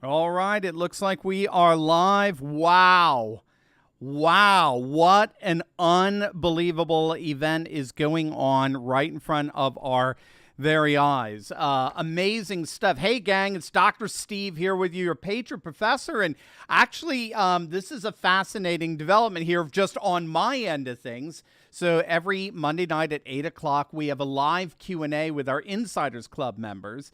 All right, it looks like we are live. Wow. Wow, what an unbelievable event is going on right in front of our very eyes. Amazing stuff. Hey, gang, it's Dr. Steve here with you, your Patriot Professor. And actually, this is a fascinating development here just on my end of things. So every Monday night at 8 o'clock, we have a live Q&A with our Insiders Club members.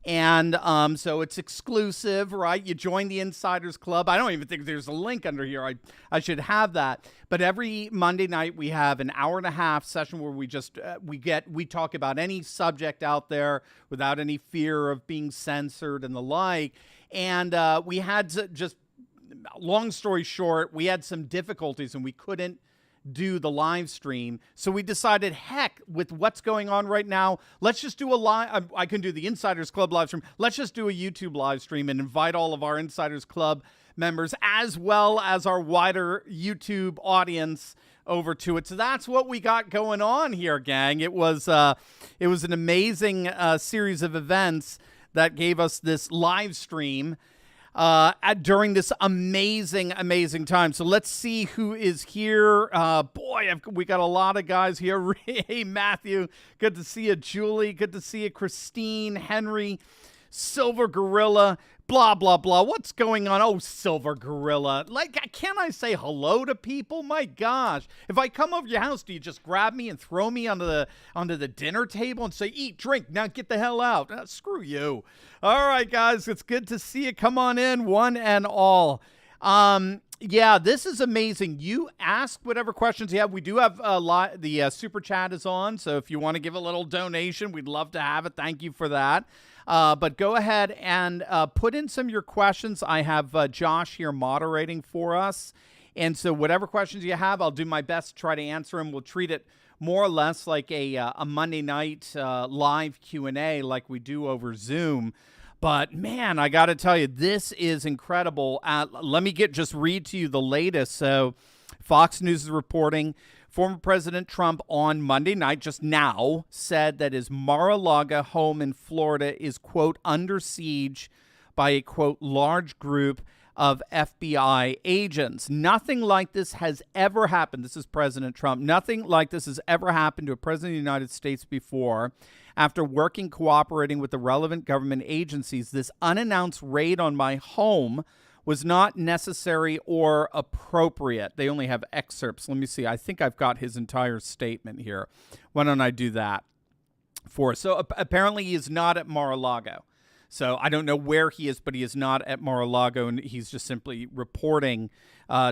And so it's exclusive, right? You join the Insiders Club. I don't even think there's a link under here. I should have that. But every Monday night we have an hour and a half session where we just we talk about any subject out there without any fear of being censored and the like. And we had just long story short, we had some difficulties and we couldn't do the live stream. So we decided, heck, with what's going on right now, let's just do a live. I can do the Insiders Club live stream. Let's just do a YouTube live stream and invite all of our Insiders Club members as well as our wider YouTube audience over to it. So that's what we got going on here, gang. It was an amazing series of events that gave us this live stream during this amazing time. So let's see who is here. We got a lot of guys here. Hey, Matthew, good to see you. Julie, good to see you. Christine, Henry, Silver Gorilla, blah, blah, blah. What's going on? Oh, Silver Gorilla. Like, can't I say hello to people? My gosh. If I come over your house, do you just grab me and throw me onto the dinner table and say, eat, drink, now get the hell out? Screw you. All right, guys, it's good to see you. Come on in, one and all. Yeah, this is amazing. You ask whatever questions you have. We do have the super chat is on, so if you want to give a little donation, we'd love to have it. Thank you for that. But go ahead and put in some of your questions. I have Josh here moderating for us. And so whatever questions you have, I'll do my best to try to answer them. We'll treat it more or less like a Monday night live Q&A like we do over Zoom. But, man, I got to tell you, this is incredible. Let me just read to you the latest. So Fox News is reporting former President Trump on Monday night, just now, said that his Mar-A-Lago home in Florida is, quote, under siege by a, quote, large group of FBI agents. Nothing like this has ever happened. This is President Trump. Nothing like this has ever happened to a president of the United States before. After cooperating with the relevant government agencies, this unannounced raid on my home was not necessary or appropriate. They only have excerpts. Let me see. I think I've got his entire statement here. Why don't I do that for us? So apparently he is not at Mar-A-Lago. So I don't know where he is, but he is not at Mar-A-Lago, and he's just simply reporting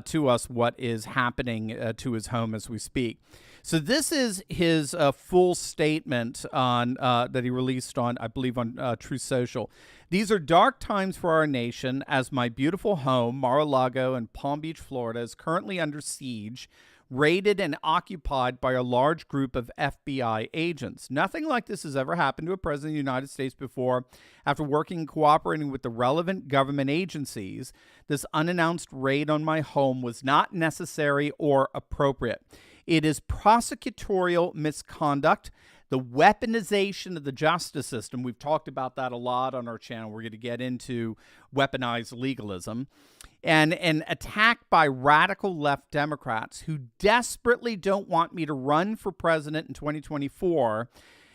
to us what is happening to his home as we speak. So this is his full statement on that he released on, I believe, on Truth Social. These are dark times for our nation as my beautiful home, Mar-A-Lago in Palm Beach, Florida, is currently under siege, raided and occupied by a large group of FBI agents. Nothing like this has ever happened to a president of the United States before. After working and cooperating with the relevant government agencies, this unannounced raid on my home was not necessary or appropriate. It is prosecutorial misconduct, the weaponization of the justice system. We've talked about that a lot on our channel. We're going to get into weaponized legalism. And an attack by radical left Democrats who desperately don't want me to run for president in 2024,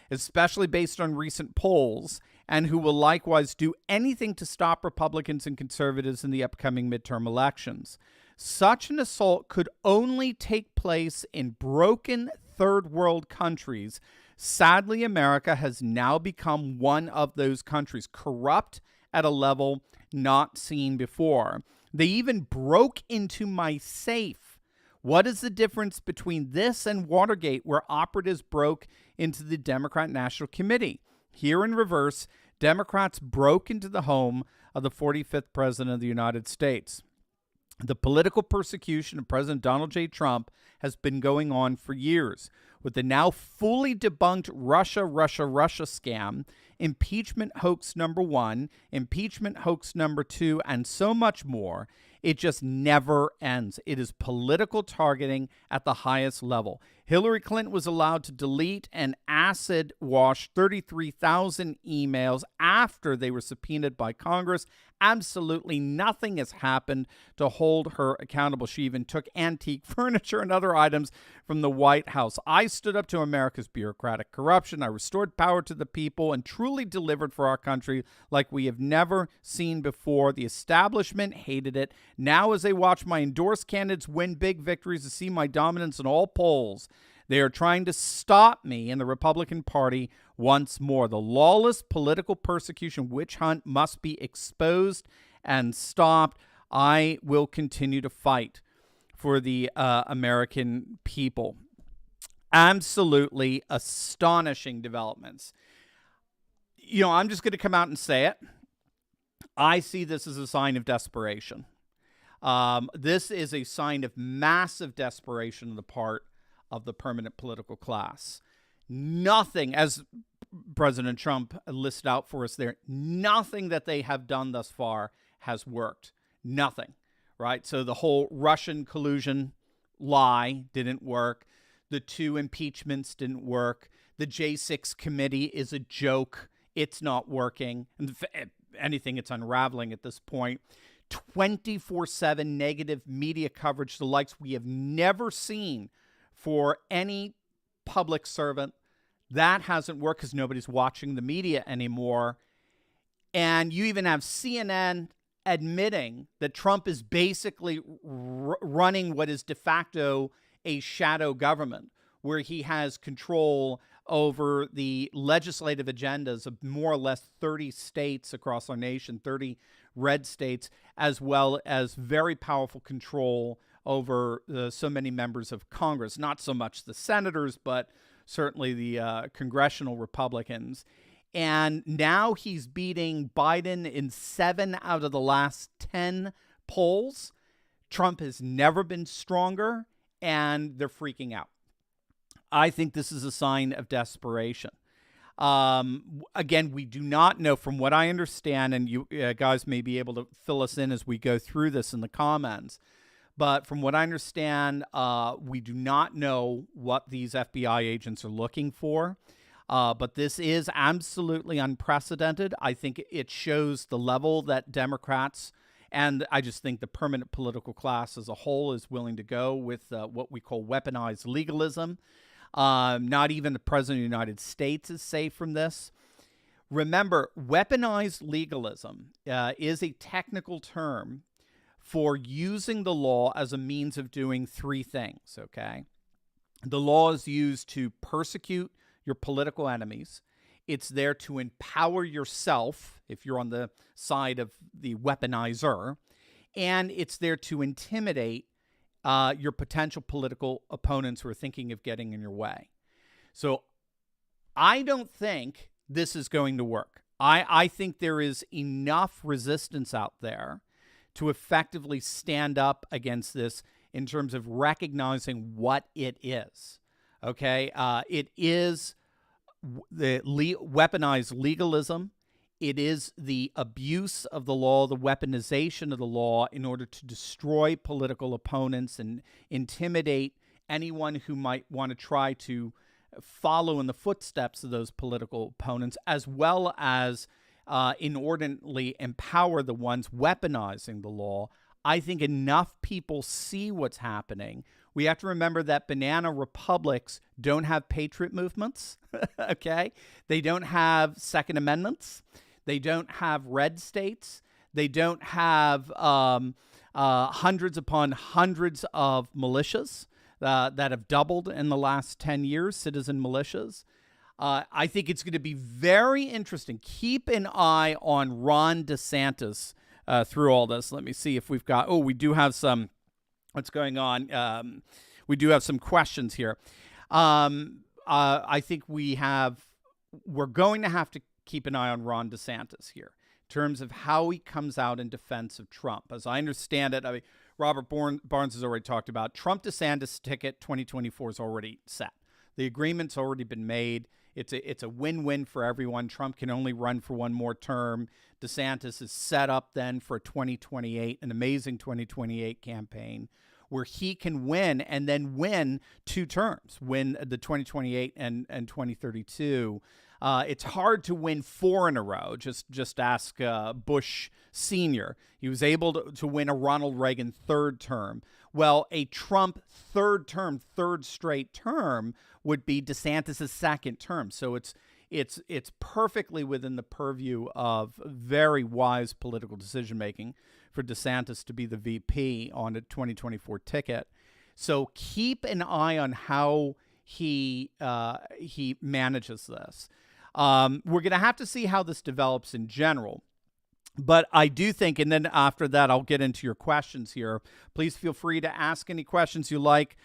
especially based on recent polls, and who will likewise do anything to stop Republicans and conservatives in the upcoming midterm elections. Such an assault could only take place in broken third world countries. Sadly, America has now become one of those countries, corrupt at a level not seen before. They even broke into my safe. What is the difference between this and Watergate, where operatives broke into the Democrat National Committee? Here in reverse, Democrats broke into the home of the 45th President of the United States. The political persecution of President Donald J. Trump has been going on for years. With the now fully debunked Russia scam, impeachment hoax number 1, impeachment hoax number 2, and so much more. It just never ends. It is political targeting at the highest level. Hillary Clinton was allowed to delete and acid wash 33,000 emails after they were subpoenaed by Congress. Absolutely nothing has happened to hold her accountable. She even took antique furniture and other items from the White House. I stood up to America's bureaucratic corruption. I restored power to the people and truly delivered for our country like we have never seen before. The establishment hated it. Now, as they watch my endorsed candidates win big victories to see my dominance in all polls, they are trying to stop me in the Republican Party once more. The lawless political persecution witch hunt must be exposed and stopped. I will continue to fight for the American people. Absolutely astonishing developments. You know, I'm just going to come out and say it. I see this as a sign of desperation. This is a sign of massive desperation on the part of the permanent political class. Nothing, as President Trump listed out for us there, nothing that they have done thus far has worked. Nothing, right? So the whole Russian collusion lie didn't work. The 2 impeachments didn't work. The J6 committee is a joke. It's not working. And if anything, it's unraveling at this point. 24/7 negative media coverage, the likes we have never seen for any public servant. That hasn't worked because nobody's watching the media anymore. And you even have CNN admitting that Trump is basically running what is de facto a shadow government, where he has control over the legislative agendas of more or less 30 states across our nation, 30 red states, as well as very powerful control over so many members of Congress. Not so much the senators, but certainly the congressional Republicans. And now he's beating Biden in 7 out of the last 10 polls. Trump has never been stronger, and they're freaking out. I think this is a sign of desperation. Again, we do not know, from what I understand, and you guys may be able to fill us in as we go through this in the comments, but from what I understand, we do not know what these FBI agents are looking for. But this is absolutely unprecedented. I think it shows the level that Democrats, and I just think the permanent political class as a whole, is willing to go with what we call weaponized legalism. Not even the President of the United States is safe from this. Remember, weaponized legalism is a technical term for using the law as a means of doing 3 things, okay? The law is used to persecute your political enemies. It's there to empower yourself, if you're on the side of the weaponizer, and it's there to intimidate your potential political opponents who are thinking of getting in your way. So I don't think this is going to work. I think there is enough resistance out there to effectively stand up against this in terms of recognizing what it is. Okay? It is the weaponized legalism. It is the abuse of the law, the weaponization of the law in order to destroy political opponents and intimidate anyone who might want to try to follow in the footsteps of those political opponents, as well as inordinately empower the ones weaponizing the law. I think enough people see what's happening. We have to remember that banana republics don't have patriot movements, okay? They don't have Second Amendments. They don't have red states. They don't have hundreds upon hundreds of militias that have doubled in the last 10 years, citizen militias. I think it's going to be very interesting. Keep an eye on Ron DeSantis through all this. Let me see if we've got, we do have some, what's going on? We do have some questions here. I think we're going to have to keep an eye on Ron DeSantis here in terms of how he comes out in defense of Trump. As I understand it, Robert Barnes has already talked about Trump-DeSantis ticket 2024 is already set. The agreement's already been made. It's a win-win for everyone. Trump can only run for one more term. DeSantis is set up then for 2028, an amazing 2028 campaign where he can win and then win 2 terms, win the 2028 and 2032. It's hard to win 4 in a row. Just ask Bush Sr. He was able to win a Ronald Reagan 3rd term. Well, a Trump 3rd term, 3rd straight term would be DeSantis' 2nd term. So it's perfectly within the purview of very wise political decision making for DeSantis to be the VP on a 2024 ticket. So keep an eye on how he manages this. We're going to have to see how this develops in general. But I do think, and then after that, I'll get into your questions here. Please feel free to ask any questions you like.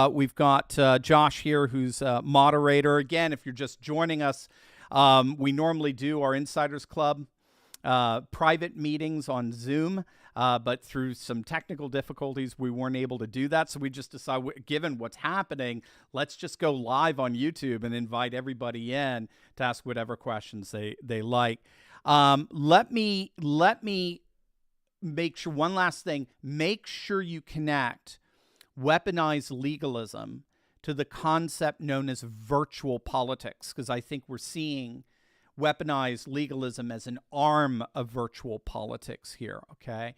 We've got Josh here, who's a moderator. Again, if you're just joining us, we normally do our Insiders Club private meetings on Zoom, but through some technical difficulties, we weren't able to do that. So we just decided, given what's happening, let's just go live on YouTube and invite everybody in to ask whatever questions they like. Let me make sure, one last thing, make sure you connect weaponized legalism to the concept known as virtual politics, because I think we're seeing weaponized legalism as an arm of virtual politics here, okay?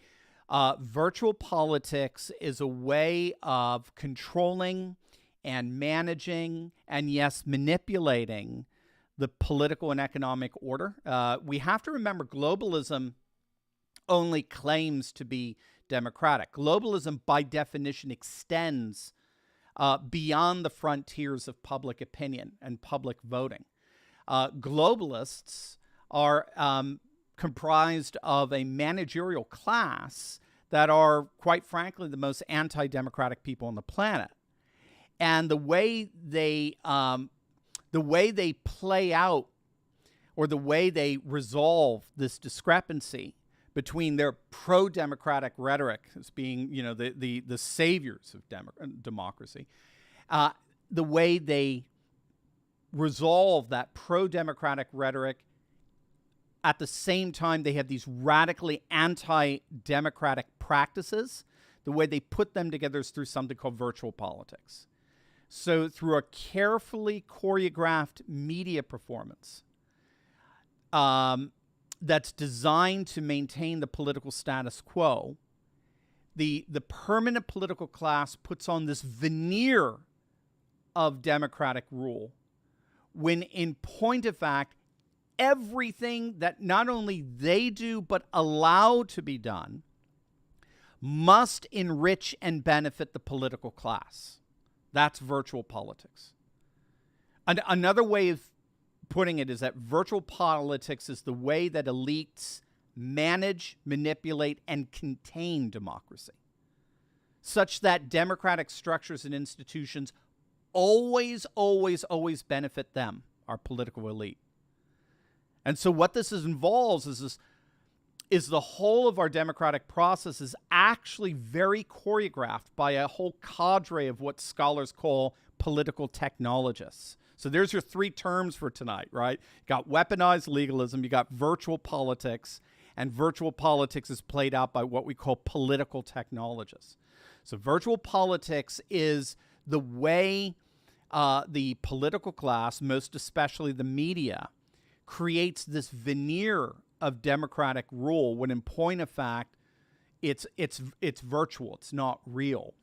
Virtual politics is a way of controlling and managing and, yes, manipulating the political and economic order. We have to remember globalism only claims to be democratic. Globalism, by definition, extends beyond the frontiers of public opinion and public voting. Globalists are comprised of a managerial class that are, quite frankly, the most anti-democratic people on the planet. And the way they play out, or the way they resolve this discrepancy between their pro-democratic rhetoric as being, you know, the saviors of democracy, the way they resolve that pro-democratic rhetoric, at the same time they have these radically anti-democratic practices, the way they put them together is through something called virtual politics. So through a carefully choreographed media performance that's designed to maintain the political status quo, the permanent political class puts on this veneer of democratic rule, when in point of fact, everything that not only they do but allow to be done must enrich and benefit the political class. That's virtual politics. And another way of putting it is that virtual politics is the way that elites manage, manipulate, and contain democracy, such that democratic structures and institutions always benefit them, our political elite. And so what this involves is the whole of our democratic process is actually very choreographed by a whole cadre of what scholars call political technologists. So there's your 3 terms for tonight, right? You got weaponized legalism, you got virtual politics, and virtual politics is played out by what we call political technologists. So virtual politics is the way the political class, most especially the media, creates this veneer of democratic rule when in point of fact it's virtual, it's not real.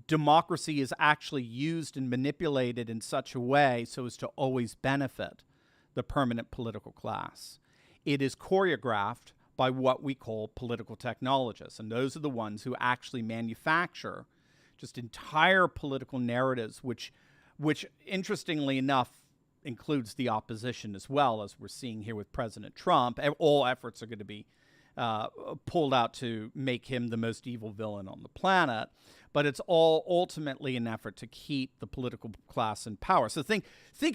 Democracy is actually used and manipulated in such a way so as to always benefit the permanent political class. It is choreographed by what we call political technologists, and those are the ones who actually manufacture just entire political narratives, which interestingly enough includes the opposition as well, as we're seeing here with President Trump. All efforts are going to be pulled out to make him the most evil villain on the planet, but it's all ultimately an effort to keep the political class in power. So think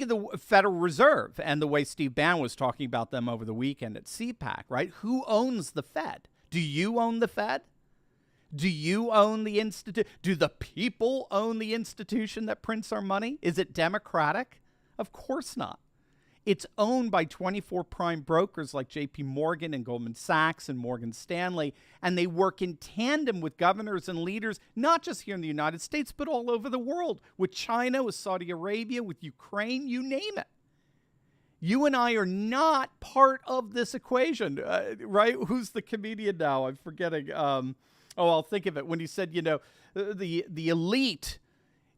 of the Federal Reserve and the way Steve Bannon was talking about them over the weekend at CPAC, right? Who owns the Fed? Do you own the Fed? Do you own the institute? Do the people own the institution that prints our money? Is it democratic? Of course not. It's owned by 24 prime brokers like JP Morgan and Goldman Sachs and Morgan Stanley, and they work in tandem with governors and leaders, not just here in the United States, but all over the world, with China, with Saudi Arabia, with Ukraine, you name it. You and I are not part of this equation, right? Who's the comedian now? I'm forgetting. I'll think of it. When he said, the elite,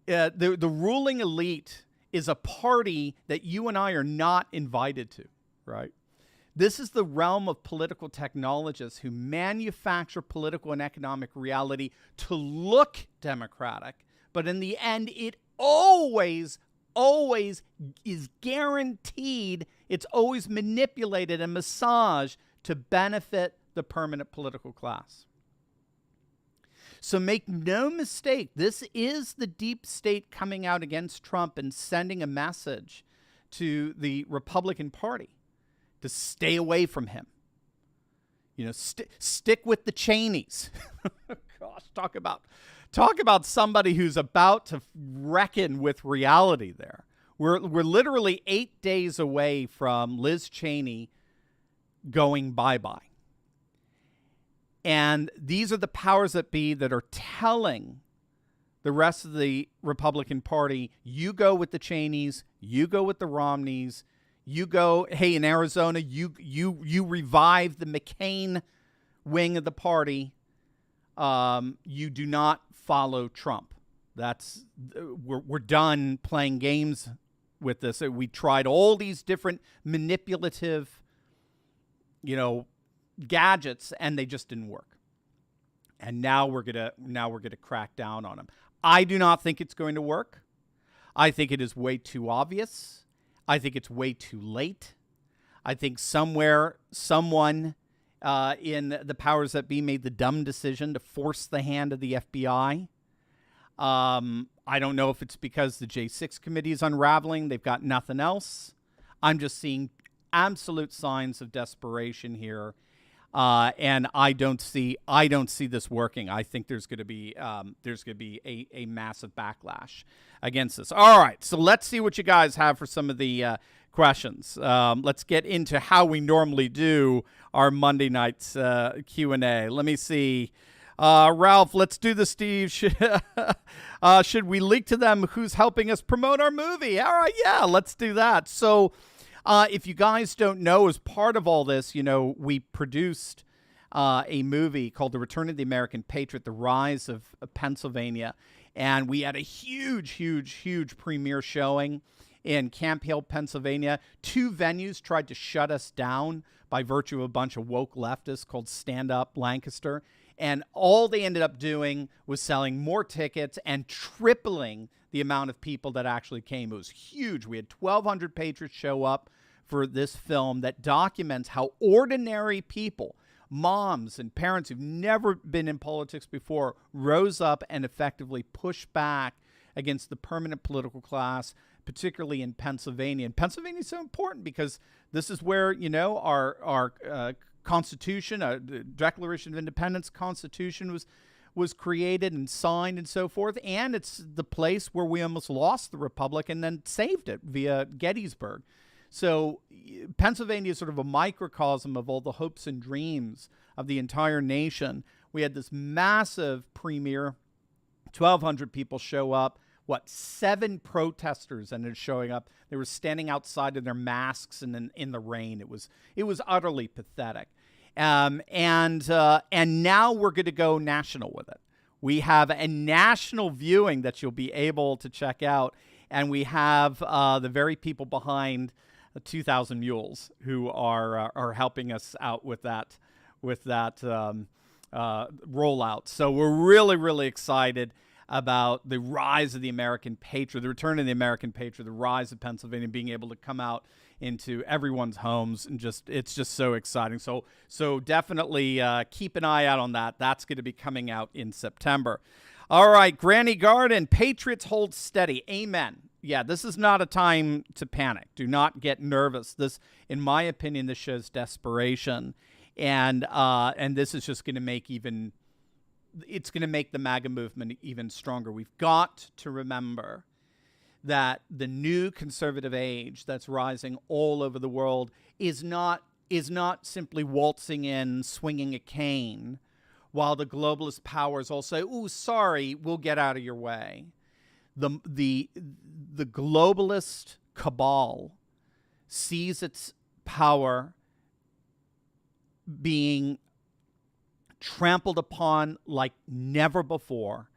the ruling elite is a party that you and I are not invited to, right? This is the realm of political technologists who manufacture political and economic reality to look democratic, but in the end, it always is guaranteed, it's always manipulated and massaged to benefit the permanent political class. So make no mistake, this is the deep state coming out against Trump and sending a message to the Republican Party to stay away from him. Stick with the Cheneys. Gosh, talk about somebody who's about to reckon with reality there. We're literally 8 days away from Liz Cheney going bye-bye. And these are the powers that be that are telling the rest of the Republican Party, you go with the Cheneys, you go with the Romneys, you go, hey, in Arizona, you revive the McCain wing of the party. You do not follow Trump. We're done playing games with this. We tried all these different manipulative, gadgets, and they just didn't work. And now we're gonna crack down on them. I do not think it's going to work. I think it is way too obvious. I think it's way too late. I think somewhere someone in the powers that be made the dumb decision to force the hand of the FBI. I don't know if it's because the J6 committee is unraveling. They've got nothing else. I'm just seeing absolute signs of desperation here. And I don't see this working. I think there's going to be a massive backlash against this. All right, so let's see what you guys have for some of the questions. Let's get into how we normally do our Monday night's Q&A. Let me see. Ralph, let's do the Steve. Should we leak to them who's helping us promote our movie? All right, yeah, let's do that. So if you guys don't know, as part of all this, we produced a movie called The Return of the American Patriot, The Rise of Pennsylvania. And we had a huge premiere showing in Camp Hill, Pennsylvania. 2 venues tried to shut us down by virtue of a bunch of woke leftists called Stand Up Lancaster. And all they ended up doing was selling more tickets and tripling the amount of people that actually came. It was huge. We had 1,200 patriots show up for this film that documents how ordinary people, moms and parents who've never been in politics before, rose up and effectively pushed back against the permanent political class, particularly in Pennsylvania. And Pennsylvania is so important because this is where, our Constitution, the Declaration of Independence Constitution was created and signed and so forth. And it's the place where we almost lost the Republic and then saved it via Gettysburg. So Pennsylvania is sort of a microcosm of all the hopes and dreams of the entire nation. We had this massive premiere, 1,200 people show up. 7 protesters ended up showing up. They were standing outside in their masks and in the rain. It was utterly pathetic. And now we're going to go national with it. We have a national viewing that you'll be able to check out, and we have the very people behind 2,000 Mules who are helping us out with that rollout. So we're really excited about the rise of the American patriot, the return of the American patriot, the rise of Pennsylvania, being able to come out into everyone's homes, and it's just so exciting. So definitely keep an eye out on that. That's going to be coming out in September. All right, Granny Garden, Patriots hold steady. Amen. Yeah, this is not a time to panic. Do not get nervous. This, in my opinion, this shows desperation, and this is just going to make it's going to make the MAGA movement even stronger. We've got to remember that the new conservative age that's rising all over the world is not simply waltzing in, swinging a cane, while the globalist powers all say, "Ooh, sorry, we'll get out of your way." The globalist cabal sees its power being trampled upon like never before.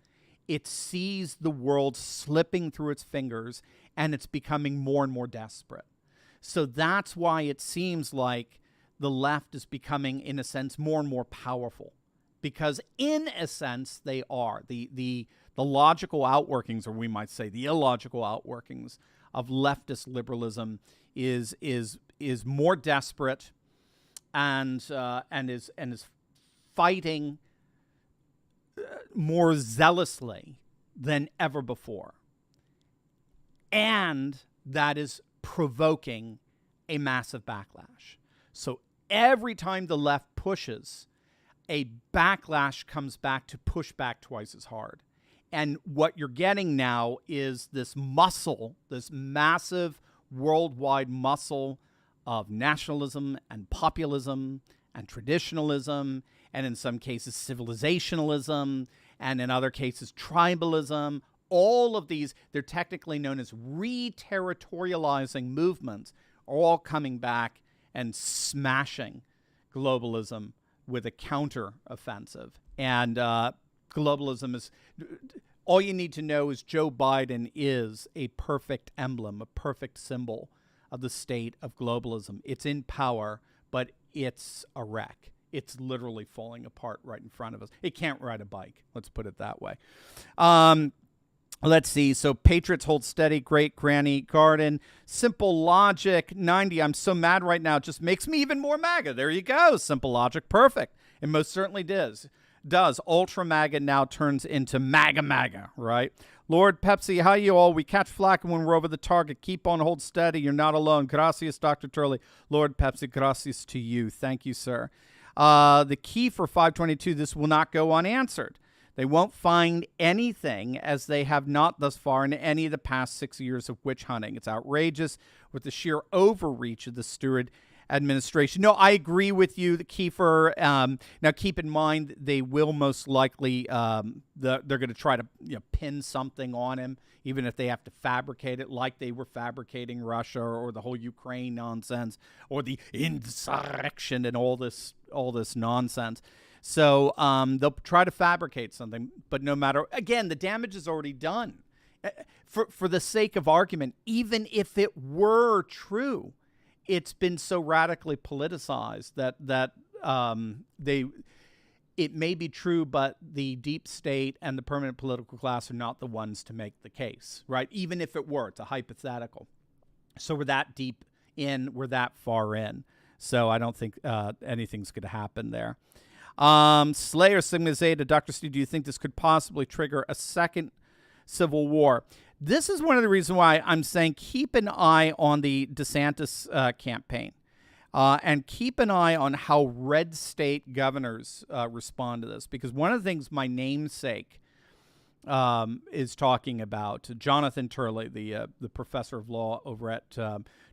It sees the world slipping through its fingers, and it's becoming more and more desperate. So that's why it seems like the left is becoming, in a sense, more and more powerful. Because in a sense, they are. The logical outworkings, or we might say the illogical outworkings of leftist liberalism is more desperate and is fighting more zealously than ever before. And that is provoking a massive backlash. So every time the left pushes, a backlash comes back to push back twice as hard. And what you're getting now is this muscle, this massive worldwide muscle of nationalism and populism and traditionalism, and in some cases civilizationalism, and in other cases tribalism. All of these, they're technically known as re-territorializing movements, are all coming back and smashing globalism with a counter-offensive. And globalism is, all you need to know is Joe Biden is a perfect emblem, a perfect symbol of the state of globalism. It's in power, but it's a wreck. It's literally falling apart right in front of us. It can't ride a bike. Let's put it that way. Let's see. So Patriots hold steady. Great Granny Garden. Simple Logic 90. I'm so mad right now. It just makes me even more MAGA. There you go. Simple Logic. Perfect. It most certainly does. Ultra MAGA now turns into MAGA, right? Lord Pepsi, how you all? We catch flack when we're over the target. Keep on, hold steady. You're not alone. Gracias, Dr. Turley. Lord Pepsi, gracias to you. Thank you, sir. The key for 522, this will not go unanswered. They won't find anything, as they have not thus far in any of the past 6 years of witch hunting. It's outrageous with the sheer overreach of the Stewart administration. No, I agree with you, Kiefer. Now, keep in mind, they will most likely, they're going to try to pin something on him, even if they have to fabricate it, like they were fabricating Russia or the whole Ukraine nonsense or the insurrection and all this nonsense. So they'll try to fabricate something, but no matter, again, the damage is already done. For the sake of argument, even if it were true, it's been so radically politicized that it may be true, but the deep state and the permanent political class are not the ones to make the case, right? Even if it were, it's a hypothetical. So we're that deep in, we're that far in. So I don't think anything's going to happen there. Slayer Sigma Zeta, Dr. Steve, do you think this could possibly trigger a second civil war? This is one of the reasons why I'm saying keep an eye on the DeSantis campaign and keep an eye on how red state governors respond to this. Because one of the things my namesake is talking about, Jonathan Turley, the professor of law over at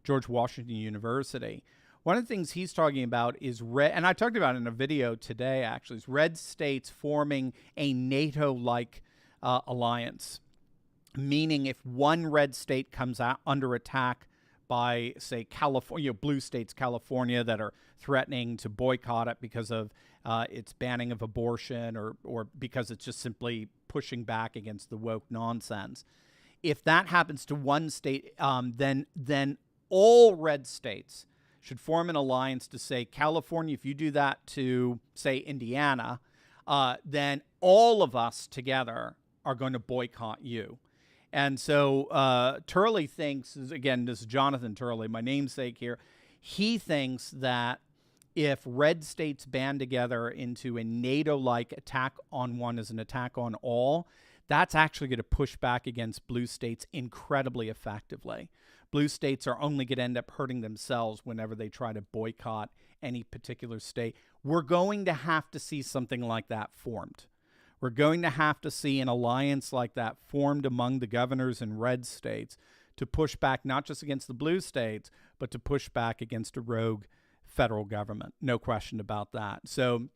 George Washington University, one of the things he's talking about is and I talked about it in a video today, actually, is red states forming a NATO-like alliance. Meaning if one red state comes out under attack by, say, California, blue states, California, that are threatening to boycott it because of its banning of abortion or because it's just simply pushing back against the woke nonsense. If that happens to one state, then all red states should form an alliance to say, California, if you do that to, say, Indiana, then all of us together are going to boycott you. And so Turley thinks, again, this is Jonathan Turley, my namesake here, he thinks that if red states band together into a NATO-like attack on one as an attack on all, that's actually going to push back against blue states incredibly effectively. Blue states are only going to end up hurting themselves whenever they try to boycott any particular state. We're going to have to see something like that formed. We're going to have to see an alliance like that formed among the governors in red states to push back not just against the blue states, but to push back against a rogue federal government. No question about that. So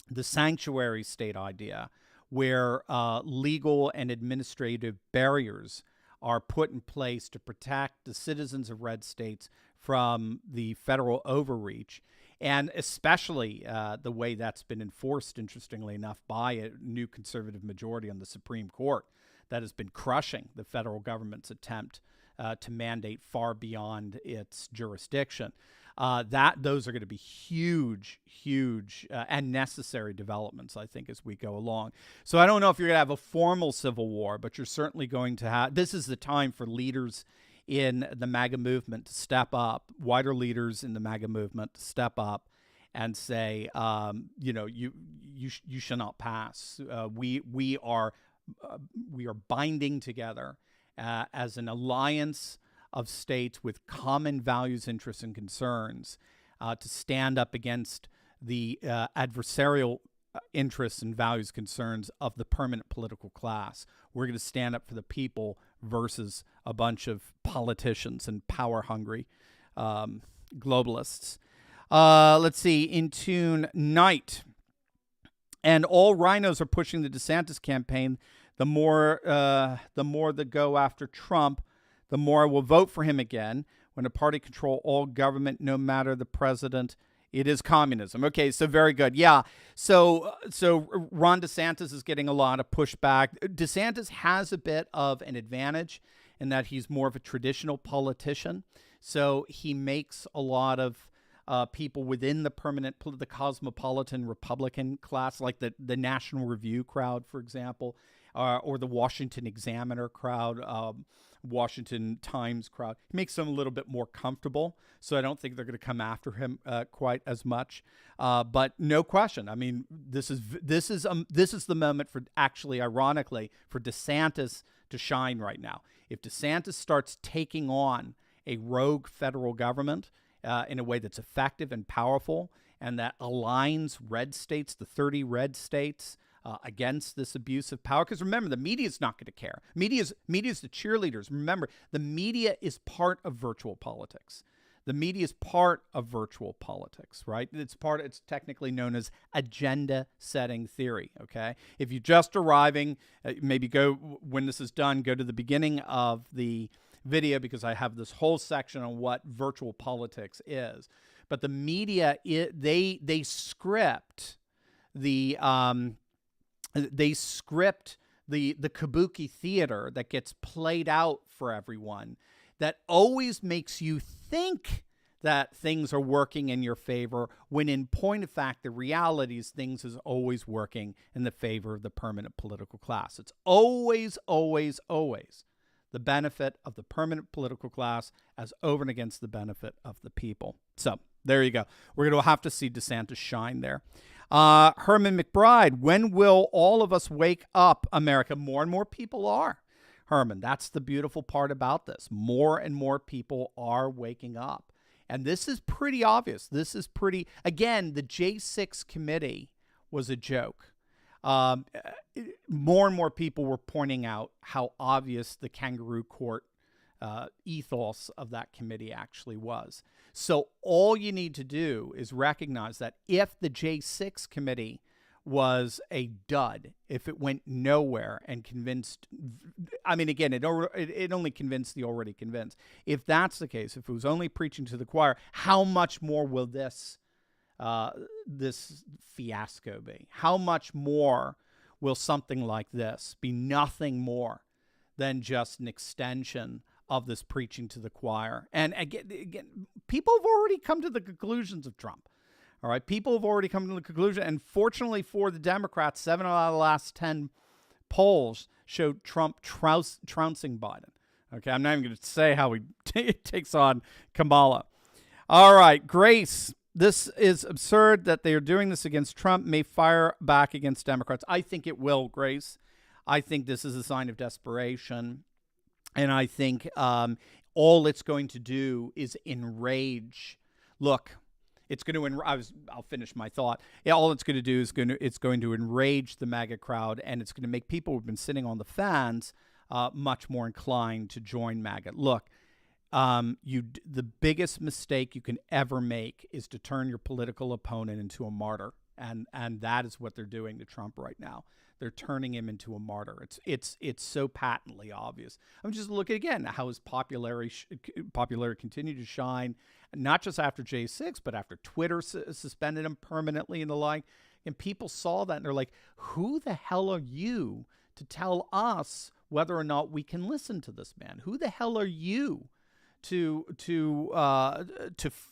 the sanctuary state idea, where legal and administrative barriers are put in place to protect the citizens of red states from the federal overreach, and especially the way that's been enforced, interestingly enough, by a new conservative majority on the Supreme Court that has been crushing the federal government's attempt to mandate far beyond its jurisdiction. Those are going to be huge and necessary developments, I think, as we go along. So I don't know if you're going to have a formal civil war, but you're certainly going to have. This is the time for leaders in the MAGA movement to step up, wider leaders in the MAGA movement to step up and say, you shall not pass. We are binding together as an alliance of states with common values, interests, and concerns to stand up against the adversarial interests and values, concerns of the permanent political class. We're going to stand up for the people versus a bunch of politicians and power-hungry globalists. Let's see. In tune, Night. And all rhinos are pushing the DeSantis campaign. The more that go after Trump, the more I will vote for him again. When a party control all government, no matter the president, it is communism. Okay, so very good. Yeah, so Ron DeSantis is getting a lot of pushback. DeSantis has a bit of an advantage in that he's more of a traditional politician. So he makes a lot of people within the cosmopolitan Republican class, like the National Review crowd, for example, or the Washington Examiner crowd, Washington Times crowd. He makes them a little bit more comfortable, so I don't think they're going to come after him quite as much. But no question, I mean, this is the moment for, actually, ironically, for DeSantis to shine right now. If DeSantis starts taking on a rogue federal government in a way that's effective and powerful, and that aligns red states, the 30 red states, against this abuse of power. Because remember, the media is not going to care. Media's the cheerleaders. Remember, the media is part of virtual politics. The media is part of virtual politics, right? It's technically known as agenda setting theory, okay? If you're just arriving, maybe when this is done, go to the beginning of the video, because I have this whole section on what virtual politics is. But the media, they script the kabuki theater that gets played out for everyone, that always makes you think that things are working in your favor, when in point of fact, the reality is things is always working in the favor of the permanent political class. It's always, always, always the benefit of the permanent political class as over and against the benefit of the people. So there you go. We're going to have to see DeSantis shine there. Herman McBride, when will all of us wake up, America? More and more people are. Herman, that's the beautiful part about this. More and more people are waking up. And this is pretty obvious. Again, the J6 committee was a joke. More and more people were pointing out how obvious the kangaroo court ethos of that committee actually was. So all you need to do is recognize that if the J6 committee was a dud, if it went nowhere and convinced, I mean, again, it only convinced the already convinced. If that's the case, if it was only preaching to the choir, how much more will this fiasco be? How much more will something like this be? Nothing more than just an extension of this preaching to the choir. And again, people have already come to the conclusions of Trump. All right, people have already come to the conclusion. And fortunately for the Democrats, 7 out of the last 10 polls showed Trump trouncing Biden. Okay, I'm not even going to say how he takes on Kamala. All right, Grace. This is absurd that they are doing this against Trump, may fire back against Democrats. I think it will, Grace. I think this is a sign of desperation. And I think all it's going to do is enrage. Look, It's going to. I'll finish my thought. Yeah, all it's going to do is it's going to enrage the MAGA crowd, and it's going to make people who've been sitting on the fence much more inclined to join MAGA. Look, the biggest mistake you can ever make is to turn your political opponent into a martyr, and that is what they're doing to Trump right now. They're turning him into a martyr. It's so patently obvious. I mean, just look at again how his popularity continued to shine, not just after J6, but after Twitter suspended him permanently and the like. And people saw that and they're like, "Who the hell are you to tell us whether or not we can listen to this man? Who the hell are you to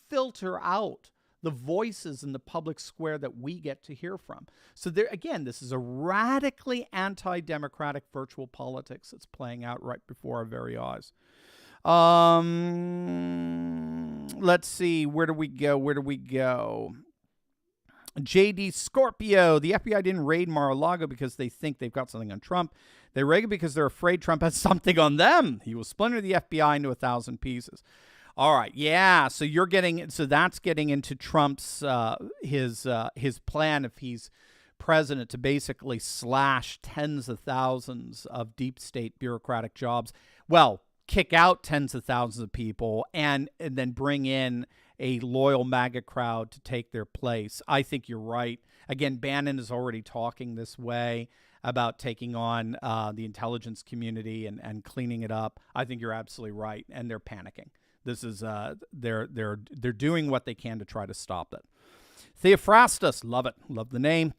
filter out the voices in the public square that we get to hear from?" So there again, this is a radically anti-democratic virtual politics that's playing out right before our very eyes. Let's see. Where do we go? JD Scorpio. The FBI didn't raid Mar-A-Lago because they think they've got something on Trump. They raided because they're afraid Trump has something on them. He will splinter the FBI into 1,000 pieces. All right, yeah. So that's getting into Trump's his plan if he's president to basically slash tens of thousands of deep state bureaucratic jobs. Well, kick out tens of thousands of people and then bring in a loyal MAGA crowd to take their place. I think you're right. Again, Bannon is already talking this way about taking on the intelligence community and cleaning it up. I think you're absolutely right, and they're panicking. This is they're doing what they can to try to stop it. Theophrastus, love it, love the name.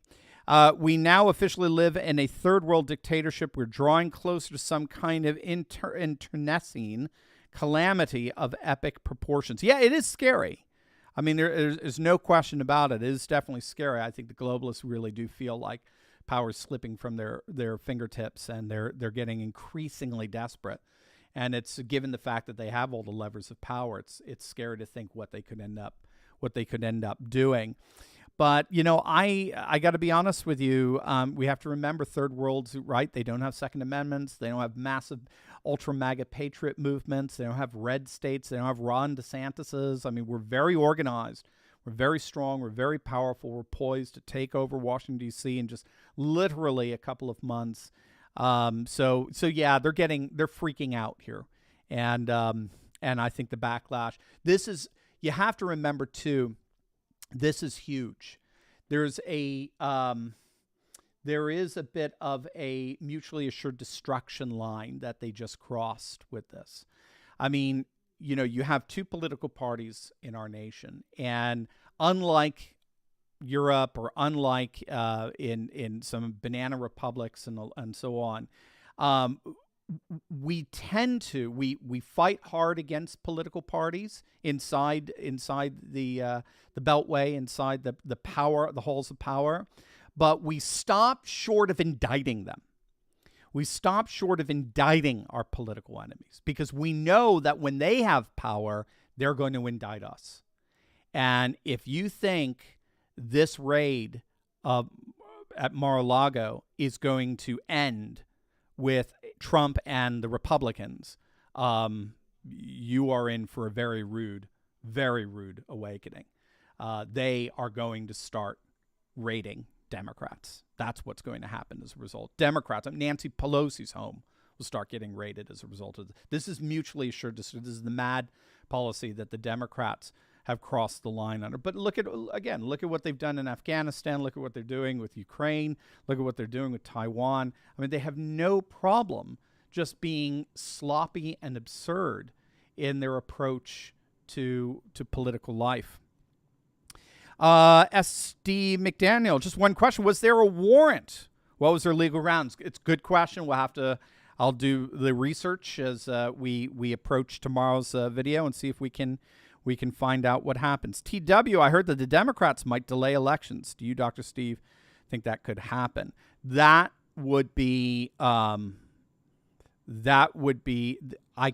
We now officially live in a third world dictatorship. We're drawing closer to some kind of internecine calamity of epic proportions. Yeah, it is scary. I mean, there's no question about it. It is definitely scary. I think the globalists really do feel like power's slipping from their fingertips, and they're getting increasingly desperate. And it's given the fact that they have all the levers of power, it's scary to think what they could end up doing. But I got to be honest with you. We have to remember third worlds, right? They don't have Second Amendments. They don't have massive ultra MAGA patriot movements. They don't have red states. They don't have Ron DeSantis's. I mean, we're very organized. We're very strong. We're very powerful. We're poised to take over Washington, D.C. in just literally a couple of months. So yeah, they're freaking out here. And I think the backlash, you have to remember too, this is huge. There is a bit of a mutually assured destruction line that they just crossed with this. I mean, you have two political parties in our nation, and unlike Europe or unlike in some banana republics and so on, we tend to we fight hard against political parties inside the beltway, inside the power, the halls of power, but we stop short of indicting them. We stop short of indicting our political enemies because we know that when they have power, they're going to indict us. And if you think this raid at Mar-a-Lago is going to end with Trump and the Republicans, you are in for a very rude awakening. They are going to start raiding Democrats. That's what's going to happen as a result. Democrats, Nancy Pelosi's home will start getting raided as a result of this. This is mutually assured. This is the mad policy that the Democrats have crossed the line under. But look at what they've done in Afghanistan. Look at what they're doing with Ukraine. Look at what they're doing with Taiwan. I mean, they have no problem just being sloppy and absurd in their approach to political life. SD McDaniel, just one question. Was there a warrant? What was their legal grounds? It's a good question. I'll do the research as we approach tomorrow's video and see if we can find out what happens. TW, I heard that the Democrats might delay elections. Do you, Dr. Steve, think that could happen? That would be, I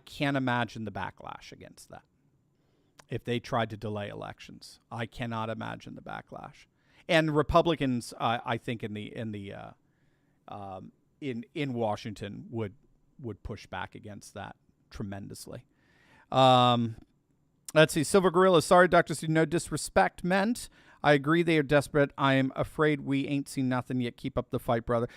can't imagine the backlash against that. If they tried to delay elections, I cannot imagine the backlash. And Republicans, I think in Washington would push back against that tremendously. Let's see. Silver Gorilla. Sorry, Dr. C. No disrespect meant. I agree they are desperate. I am afraid we ain't seen nothing yet. Keep up the fight, brother.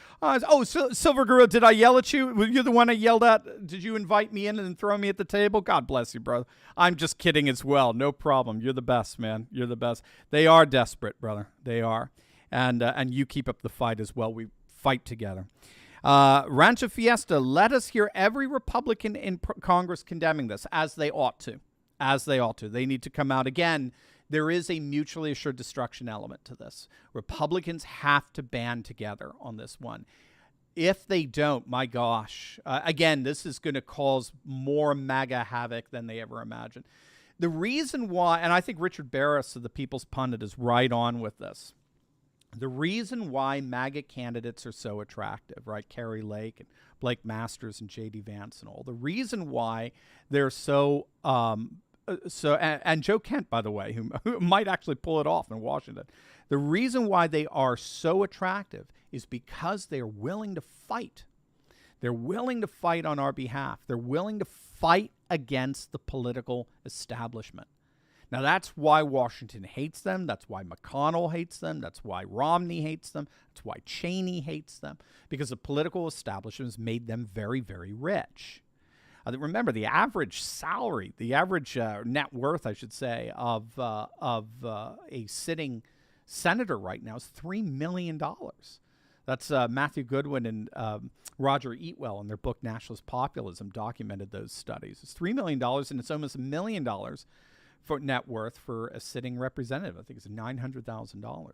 Silver Gorilla, did I yell at you? Were you the one I yelled at? Did you invite me in and throw me at the table? God bless you, brother. I'm just kidding as well. No problem. You're the best, man. You're the best. They are desperate, brother. They are. And you keep up the fight as well. We fight together. Rancho Fiesta, let us hear every Republican in Congress condemning this, as they ought to. As they ought to. They need to come out again. There is a mutually assured destruction element to this. Republicans have to band together on this one. If they don't, my gosh, again, this is going to cause more MAGA havoc than they ever imagined. The reason why, and I think Richard Barris of the People's Pundit is right on with this. The reason why MAGA candidates are so attractive, right? Carrie Lake and Blake Masters and J.D. Vance and all. The reason why they're so and Joe Kent, by the way, who might actually pull it off in Washington. The reason why they are so attractive is because they're willing to fight. They're willing to fight on our behalf. They're willing to fight against the political establishment. Now, that's why Washington hates them. That's why McConnell hates them. That's why Romney hates them. That's why Cheney hates them, because the political establishment has made them very, very rich. Remember, the average salary, the average net worth, I should say, of a sitting senator right now is $3 million. That's Matthew Goodwin and Roger Eatwell in their book Nationalist Populism documented those studies. It's $3 million, and it's almost $1 million for net worth for a sitting representative. I think it's $900,000.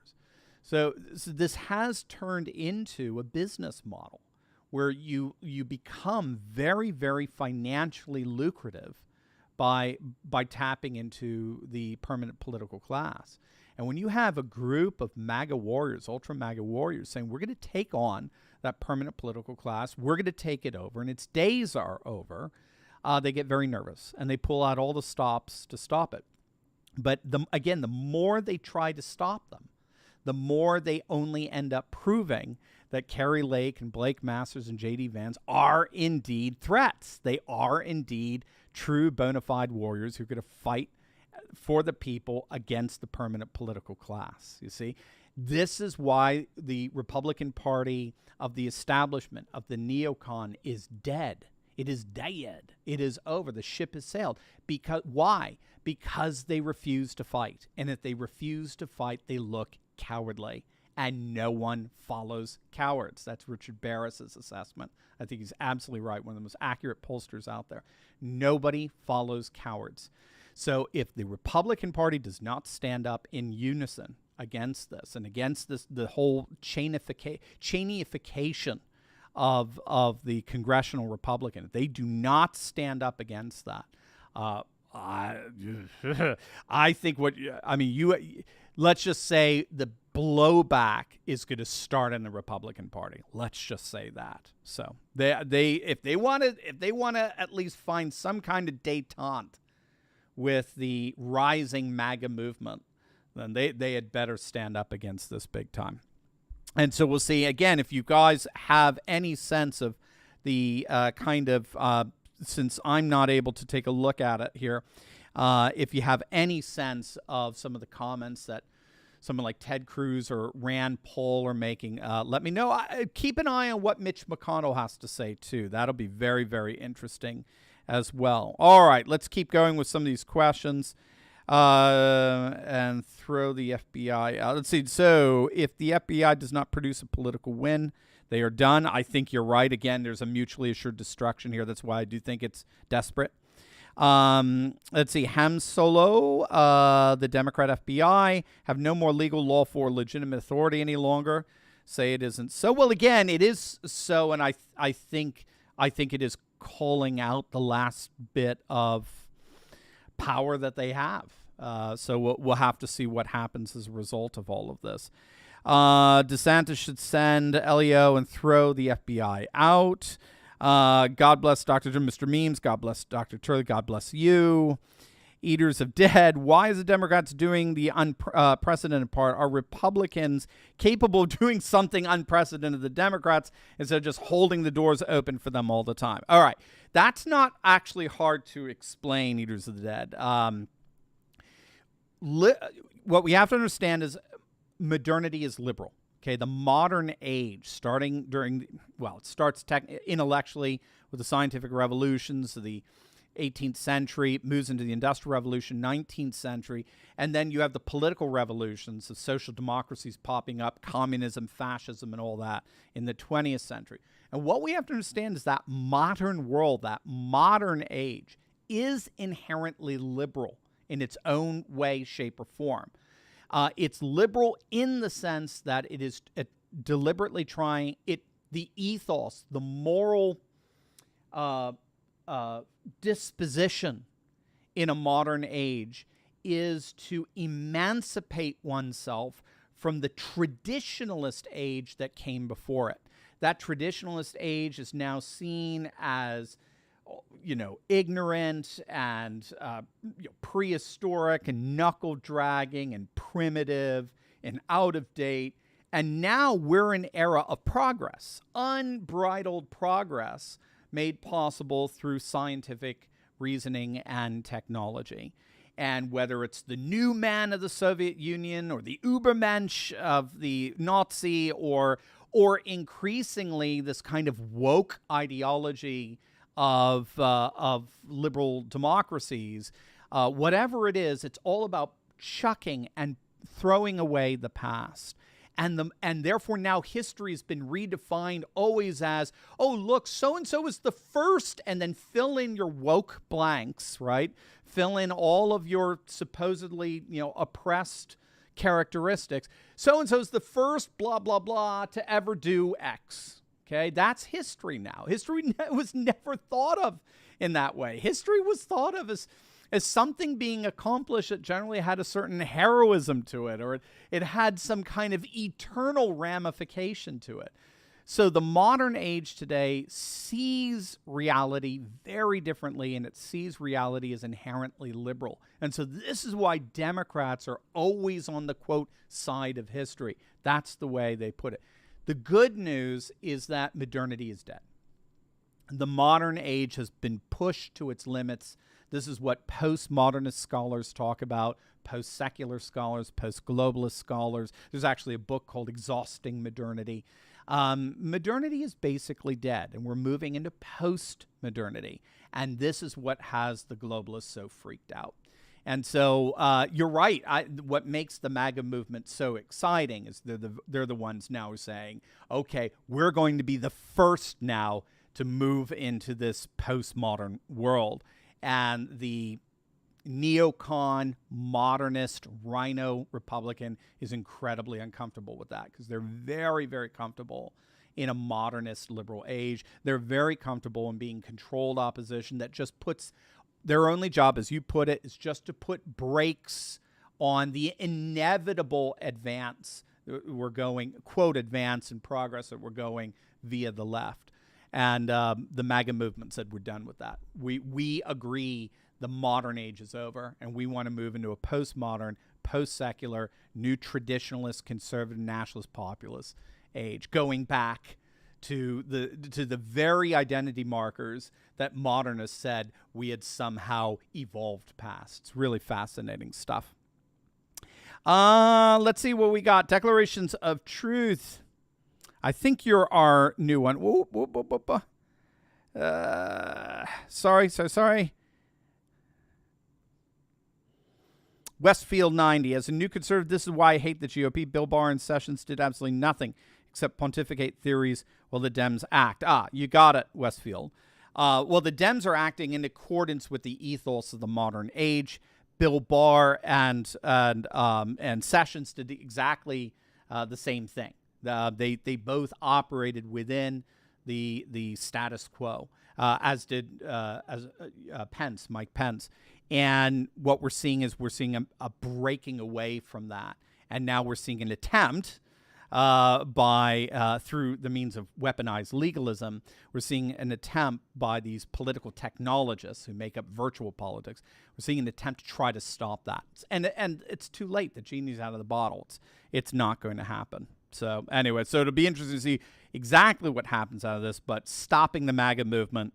So this has turned into a business model where you become very, very financially lucrative by tapping into the permanent political class. And when you have a group of MAGA warriors, ultra MAGA warriors, saying we're going to take on that permanent political class, we're going to take it over, and its days are over, they get very nervous, and they pull out all the stops to stop it. But again, the more they try to stop them, the more they only end up proving that Carrie Lake and Blake Masters and J.D. Vance are indeed threats. They are indeed true bona fide warriors who are going to fight for the people against the permanent political class. You see, this is why the Republican Party of the establishment, of the neocon, is dead. It is dead. It is over. The ship has sailed. Why? Because they refuse to fight. And if they refuse to fight, they look cowardly. And no one follows cowards. That's Richard Barris's assessment. I think he's absolutely right. One of the most accurate pollsters out there. Nobody follows cowards. So if the Republican Party does not stand up in unison against this and against this, the whole chainification of the congressional Republican, if they do not stand up against that, I think let's just say the blowback is going to start in the Republican Party. Let's just say that. So if they want to at least find some kind of détente with the rising MAGA movement, then they had better stand up against this big time. And so we'll see again if you guys have any sense of the since I'm not able to take a look at it here, if you have any sense of some of the comments that someone like Ted Cruz or Rand Paul are making, let me know. Keep an eye on what Mitch McConnell has to say, too. That'll be very, very interesting as well. All right, let's keep going with some of these questions and throw the FBI out. Let's see. So if the FBI does not produce a political win, they are done. I think you're right. Again, there's a mutually assured destruction here. That's why I do think it's desperate. Let's see. Ham Solo, the Democrat FBI, have no more legal, lawful, or legitimate authority any longer. Say it isn't so. Well, again, it is so, and I think it is calling out the last bit of power that they have. So we'll have to see what happens as a result of all of this. DeSantis should send LEO and throw the FBI out. God bless Dr. Mr. Memes. God bless Dr. Turley. God bless you. Eaters of Dead. Why is the Democrats doing the unprecedented part? Are Republicans capable of doing something unprecedented? The Democrats, instead of just holding the doors open for them all the time. All right. That's not actually hard to explain, Eaters of the Dead. what we have to understand is modernity is liberal. Okay, the modern age, starting during, well, it starts intellectually with the scientific revolutions of the 18th century, moves into the Industrial Revolution, 19th century, and then you have the political revolutions of social democracies popping up, communism, fascism, and all that in the 20th century. And what we have to understand is that modern world, that modern age, is inherently liberal in its own way, shape, or form. It's liberal in the sense that it is deliberately trying the ethos, the moral disposition in a modern age is to emancipate oneself from the traditionalist age that came before it. That traditionalist age is now seen as, ignorant and prehistoric and knuckle dragging and primitive and out of date. And now we're in an era of progress, unbridled progress made possible through scientific reasoning and technology. And whether it's the new man of the Soviet Union or the Übermensch of the Nazi or increasingly this kind of woke ideology of liberal democracies, whatever it is, it's all about chucking and throwing away the past. And therefore now history has been redefined always as, oh, look, so-and-so is the first, and then fill in your woke blanks, right? Fill in all of your supposedly, oppressed characteristics. So-and-so is the first blah, blah, blah to ever do X. Okay, that's history now. History was never thought of in that way. History was thought of as something being accomplished that generally had a certain heroism to it, or it had some kind of eternal ramification to it. So the modern age today sees reality very differently, and it sees reality as inherently liberal. And so this is why Democrats are always on the, quote, side of history. That's the way they put it. The good news is that modernity is dead. The modern age has been pushed to its limits. This is what postmodernist scholars talk about, post-secular scholars, post-globalist scholars. There's actually a book called Exhausting Modernity. Modernity is basically dead, and we're moving into post-modernity. And this is what has the globalists so freaked out. And so you're right. What makes the MAGA movement so exciting is they're the ones now saying, okay, we're going to be the first now to move into this postmodern world. And the neocon, modernist, rhino Republican is incredibly uncomfortable with that because they're very, very comfortable in a modernist liberal age. They're very comfortable in being controlled opposition that just puts their only job, as you put it, is just to put brakes on the inevitable advance. We're going, quote, advance and progress that we're going via the left. And the MAGA movement said, we're done with that. We agree the modern age is over, and we want to move into a postmodern, post-secular, new traditionalist, conservative, nationalist, populist age, going back to the very identity markers that modernists said we had somehow evolved past. It's really fascinating stuff. Let's see what we got. Declarations of Truth. I think you're our new one. Whoop, whoop, whoop, whoop. Sorry. Westfield 90. As a new conservative, this is why I hate the GOP. Bill Barr and Sessions did absolutely nothing except pontificate theories while the Dems act. You got it, Westfield. Well, the Dems are acting in accordance with the ethos of the modern age. Bill Barr and Sessions did exactly the same thing. They both operated within the status quo, as did Mike Pence. And what we're seeing is a breaking away from that. And now we're seeing an attempt through the means of weaponized legalism. We're seeing an attempt by these political technologists who make up virtual politics. We're seeing an attempt to try to stop that. And it's too late. The genie's out of the bottle. It's not going to happen. So anyway, so it'll be interesting to see exactly what happens out of this, but stopping the MAGA movement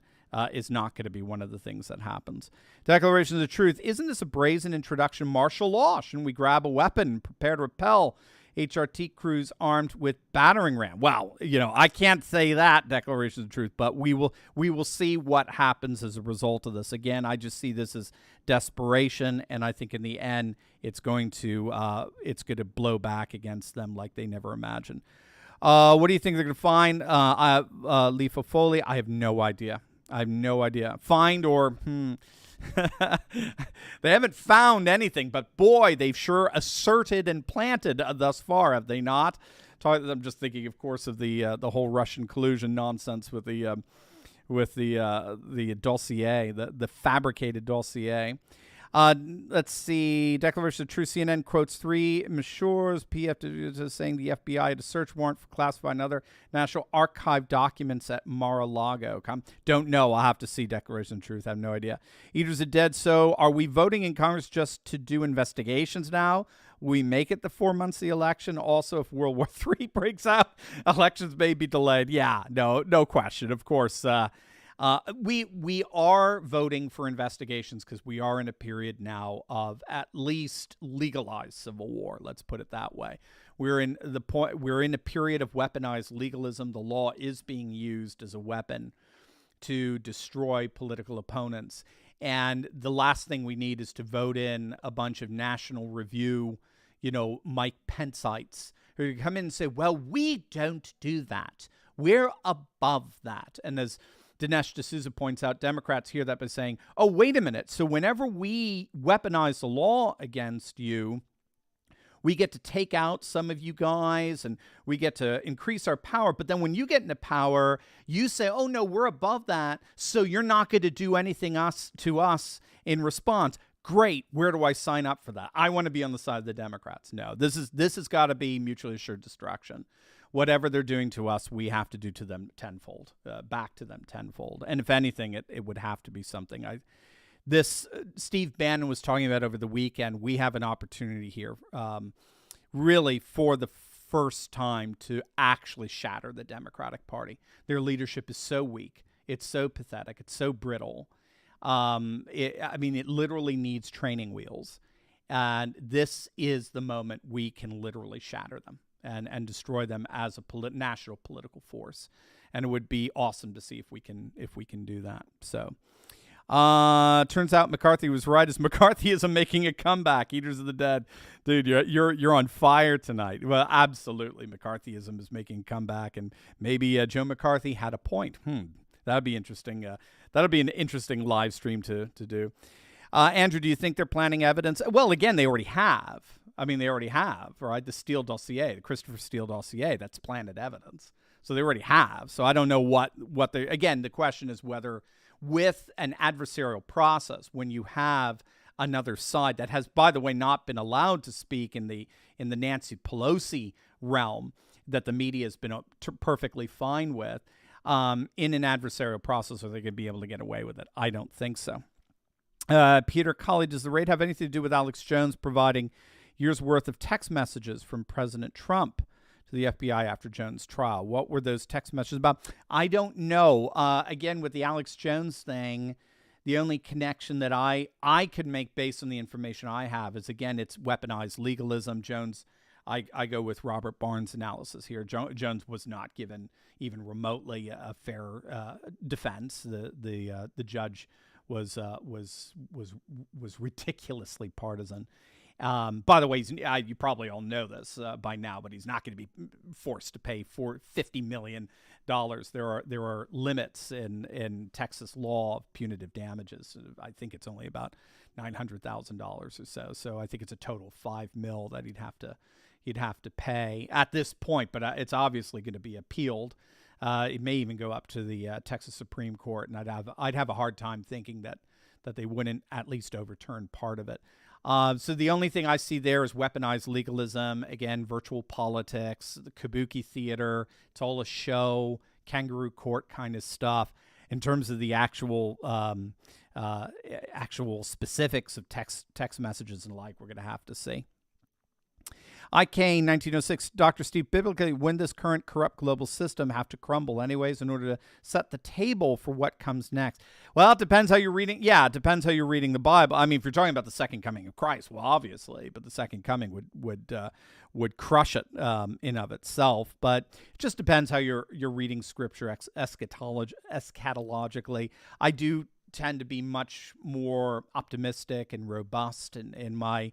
is not going to be one of the things that happens. Declaration of the Truth. Isn't this a brazen introduction of martial law? Shouldn't we grab a weapon and prepare to repel HRT crews armed with battering ram? Well, I can't say that, Declaration of the Truth, but we will see what happens as a result of this. Again, I just see this as desperation, and I think in the end it's going to blow back against them like they never imagined. What do you think they're going to find? Leafo Foley, I have no idea. Find or they haven't found anything, but boy, they've sure asserted and planted thus far, have they not? I'm just thinking, of course, of the whole Russian collusion nonsense with the dossier, the fabricated dossier. Let's see. Declaration of Truth. CNN quotes 3 Mashurs, PF saying the FBI had a search warrant for classified and other National Archive documents at Mar-A-Lago. Don't know. I'll have to see Declaration of Truth. I have no idea. Eaters are dead. So are we voting in Congress just to do investigations now? We make it the 4 months of the election. Also, if World War III breaks out, elections may be delayed. Yeah, no question. Of course, we are voting for investigations because we are in a period now of at least legalized civil war. Let's put it that way. We're in a period of weaponized legalism. The law is being used as a weapon to destroy political opponents. And the last thing we need is to vote in a bunch of National Review, Mike Pensites who come in and say, well, we don't do that. We're above that. And as Dinesh D'Souza points out, Democrats hear that by saying, oh, wait a minute. So whenever we weaponize the law against you, we get to take out some of you guys and we get to increase our power. But then when you get into power, you say, oh, no, we're above that. So you're not going to do anything to us in response. Great. Where do I sign up for that? I want to be on the side of the Democrats. No, this has got to be mutually assured destruction. Whatever they're doing to us, we have to do to them tenfold, back to them tenfold. And if anything, it would have to be something. Steve Bannon was talking about over the weekend. We have an opportunity here, really for the first time, to actually shatter the Democratic Party. Their leadership is so weak. It's so pathetic. It's so brittle. It literally needs training wheels. And this is the moment we can literally shatter them and destroy them as a national political force. And it would be awesome to see if we can do that. So turns out McCarthy was right. Is McCarthyism making a comeback? Eaters of the Dead. Dude, you're on fire tonight. Well, absolutely. McCarthyism is making a comeback, and maybe Joe McCarthy had a point. That'd be interesting. That'll be an interesting live stream to do. Andrew, do you think they're planning evidence? Well, again, they already have. They already have, right? The Steele dossier, the Christopher Steele dossier, that's planted evidence. So they already have. So I don't know what they, again, the question is whether with an adversarial process, when you have another side that has, by the way, not been allowed to speak in the Nancy Pelosi realm that the media has been perfectly fine with, in an adversarial process, are they going to be able to get away with it? I don't think so. Peter Colley, does the raid have anything to do with Alex Jones providing years' worth of text messages from President Trump to the FBI after Jones' trial? What were those text messages about? I don't know. Again, with the Alex Jones thing, the only connection that I could make based on the information I have is, again, it's weaponized legalism. Jones, I go with Robert Barnes' analysis here. Jones was not given even remotely a fair defense. The judge was ridiculously partisan. By the way, you probably all know this by now, but he's not going to be forced to pay $50 million. There are limits in Texas law of punitive damages. I think it's only about $900,000 or so. So I think it's a total of $5 million that he'd have to pay at this point. But it's obviously going to be appealed. It may even go up to the Texas Supreme Court, and I'd have a hard time thinking that they wouldn't at least overturn part of it. So the only thing I see there is weaponized legalism, again, virtual politics, the kabuki theater. It's all a show, kangaroo court kind of stuff. In terms of the actual specifics of text messages and the like, we're going to have to see. IK 1906, Dr. Steve, biblically, when does current corrupt global system have to crumble anyways in order to set the table for what comes next? Well, it depends how you're reading. Yeah, it depends how you're reading the Bible. I mean, if you're talking about the second coming of Christ, well, obviously, but the second coming would crush it in of itself. But it just depends how you're reading Scripture eschatologically. I do tend to be much more optimistic and robust in my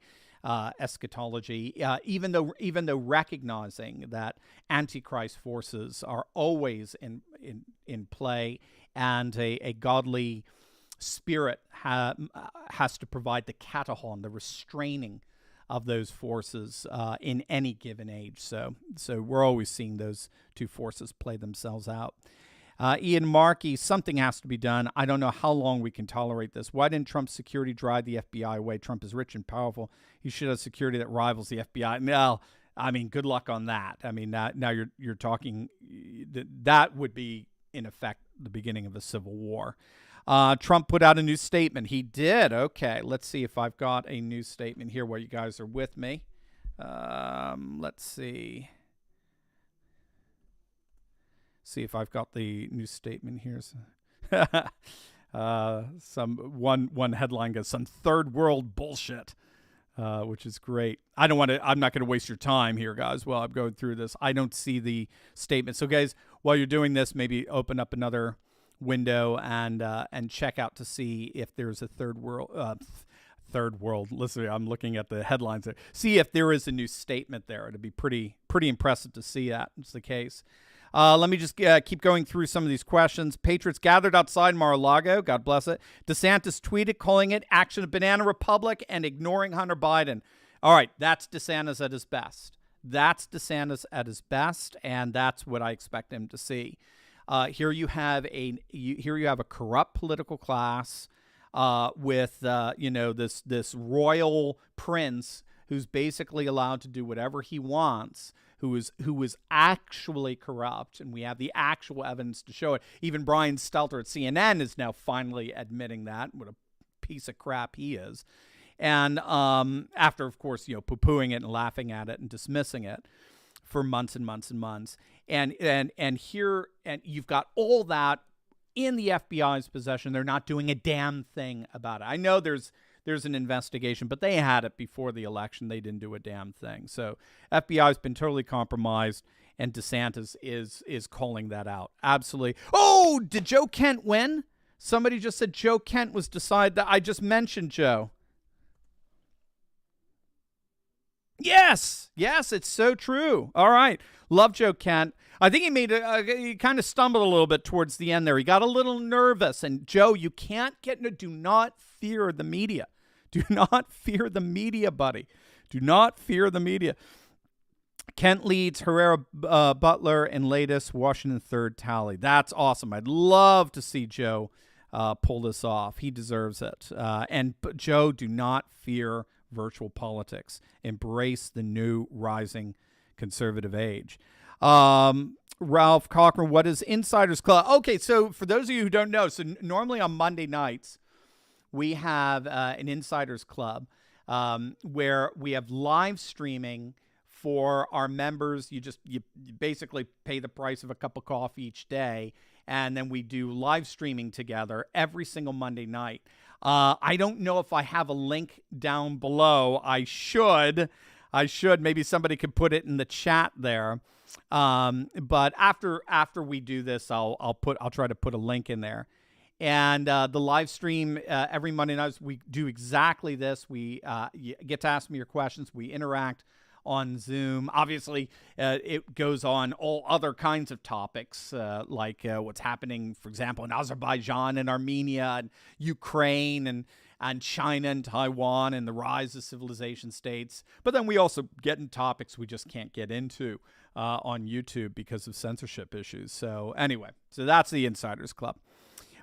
eschatology, even though recognizing that Antichrist forces are always in play, and a godly spirit has to provide the katahon, the restraining of those forces in any given age. So we're always seeing those two forces play themselves out. Ian Markey, something has to be done. I don't know how long we can tolerate this. Why didn't Trump's security drive the FBI away? Trump is rich and powerful. He should have security that rivals the FBI. Well, I mean, good luck on that. I mean, now you're talking that would be, in effect, the beginning of a civil war. Trump put out a new statement. He did. Okay, let's see if I've got a new statement here where you guys are with me. Let's see. See if I've got the new statement here. One headline goes, some third world bullshit, which is great. I'm not going to waste your time here, guys, while I'm going through this. I don't see the statement. So, guys, while you're doing this, maybe open up another window and check out to see if there's a third world. Listen, I'm looking at the headlines there. See if there is a new statement there. It'd be pretty impressive to see that it's the case. Let me just keep going through some of these questions. Patriots gathered outside Mar-A-Lago. God bless it. DeSantis tweeted calling it action of Banana Republic and ignoring Hunter Biden. All right, that's DeSantis at his best. That's DeSantis at his best, and that's what I expect him to see. Here you have a corrupt political class with this royal prince who's basically allowed to do whatever he wants, who is actually corrupt, and we have the actual evidence to show it. Even Brian Stelter at CNN is now finally admitting that. What a piece of crap he is. And after, of course, poo-pooing it and laughing at it and dismissing it for months and months and months. And you've got all that in the FBI's possession. They're not doing a damn thing about it. I know there's an investigation, but they had it before the election. They didn't do a damn thing. So FBI's been totally compromised, and DeSantis is calling that out. Absolutely. Oh, did Joe Kent win? Somebody just said Joe Kent was decided. That I just mentioned Joe. Yes, it's so true. All right. Love Joe Kent. I think he kind of stumbled a little bit towards the end there. He got a little nervous. And Joe, you can't do not fear the media. Do not fear the media, buddy. Do not fear the media. Kent leads Herrera, Butler, and latest Washington third tally. That's awesome. I'd love to see Joe pull this off. He deserves it. But Joe, do not fear virtual politics. Embrace the new rising conservative age. Ralph Cochran, what is Insiders Club? Okay, so for those of you who don't know, so normally on Monday nights, we have an Insiders Club where we have live streaming for our members. You basically pay the price of a cup of coffee each day, and then we do live streaming together every single Monday night. I don't know if I have a link down below. I should. Maybe somebody could put it in the chat there. But after we do this, I'll try to put a link in there. And the live stream every Monday night, we do exactly this. You get to ask me your questions. We interact on Zoom. Obviously, it goes on all other kinds of topics, like what's happening, for example, in Azerbaijan and Armenia and Ukraine and China and Taiwan and the rise of civilization states. But then we also get in topics we just can't get into on YouTube because of censorship issues. So anyway, that's the Insiders Club.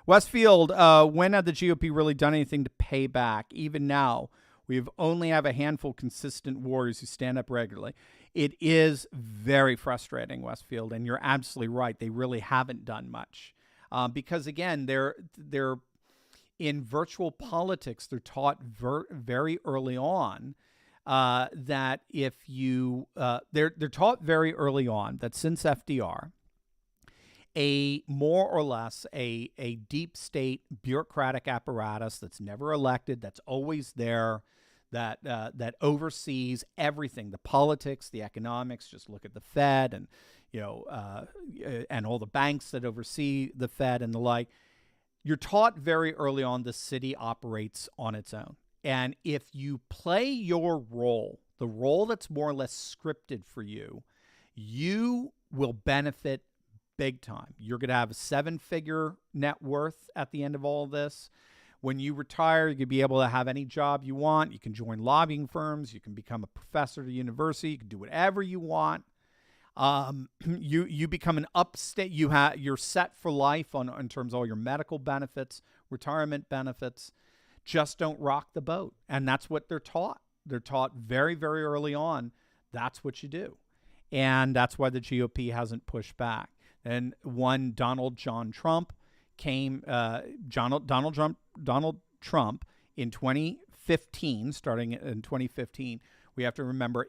Westfield, when have the GOP really done anything to pay back? Even now, we only have a handful of consistent warriors who stand up regularly. It is very frustrating, Westfield, and you're absolutely right. They really haven't done much because, again, they're in virtual politics. They're taught very early on that if you, they're taught very early on that since FDR, a more or less a deep state bureaucratic apparatus that's never elected, that's always there, that oversees everything, the politics, the economics. Just look at the Fed and and all the banks that oversee the Fed and the like. You're taught very early on the city operates on its own. And if you play your role, the role that's more or less scripted for you, you will benefit big time. You're going to have a 7-figure net worth at the end of all of this. When you retire, you can be able to have any job you want. You can join lobbying firms. You can become a professor at a university. You can do whatever you want. You become an upstate. You're set for life in terms of all your medical benefits, retirement benefits. Just don't rock the boat. And that's what they're taught. They're taught very, very early on. That's what you do. And that's why the GOP hasn't pushed back. And one Donald Trump in 2015, starting in 2015, we have to remember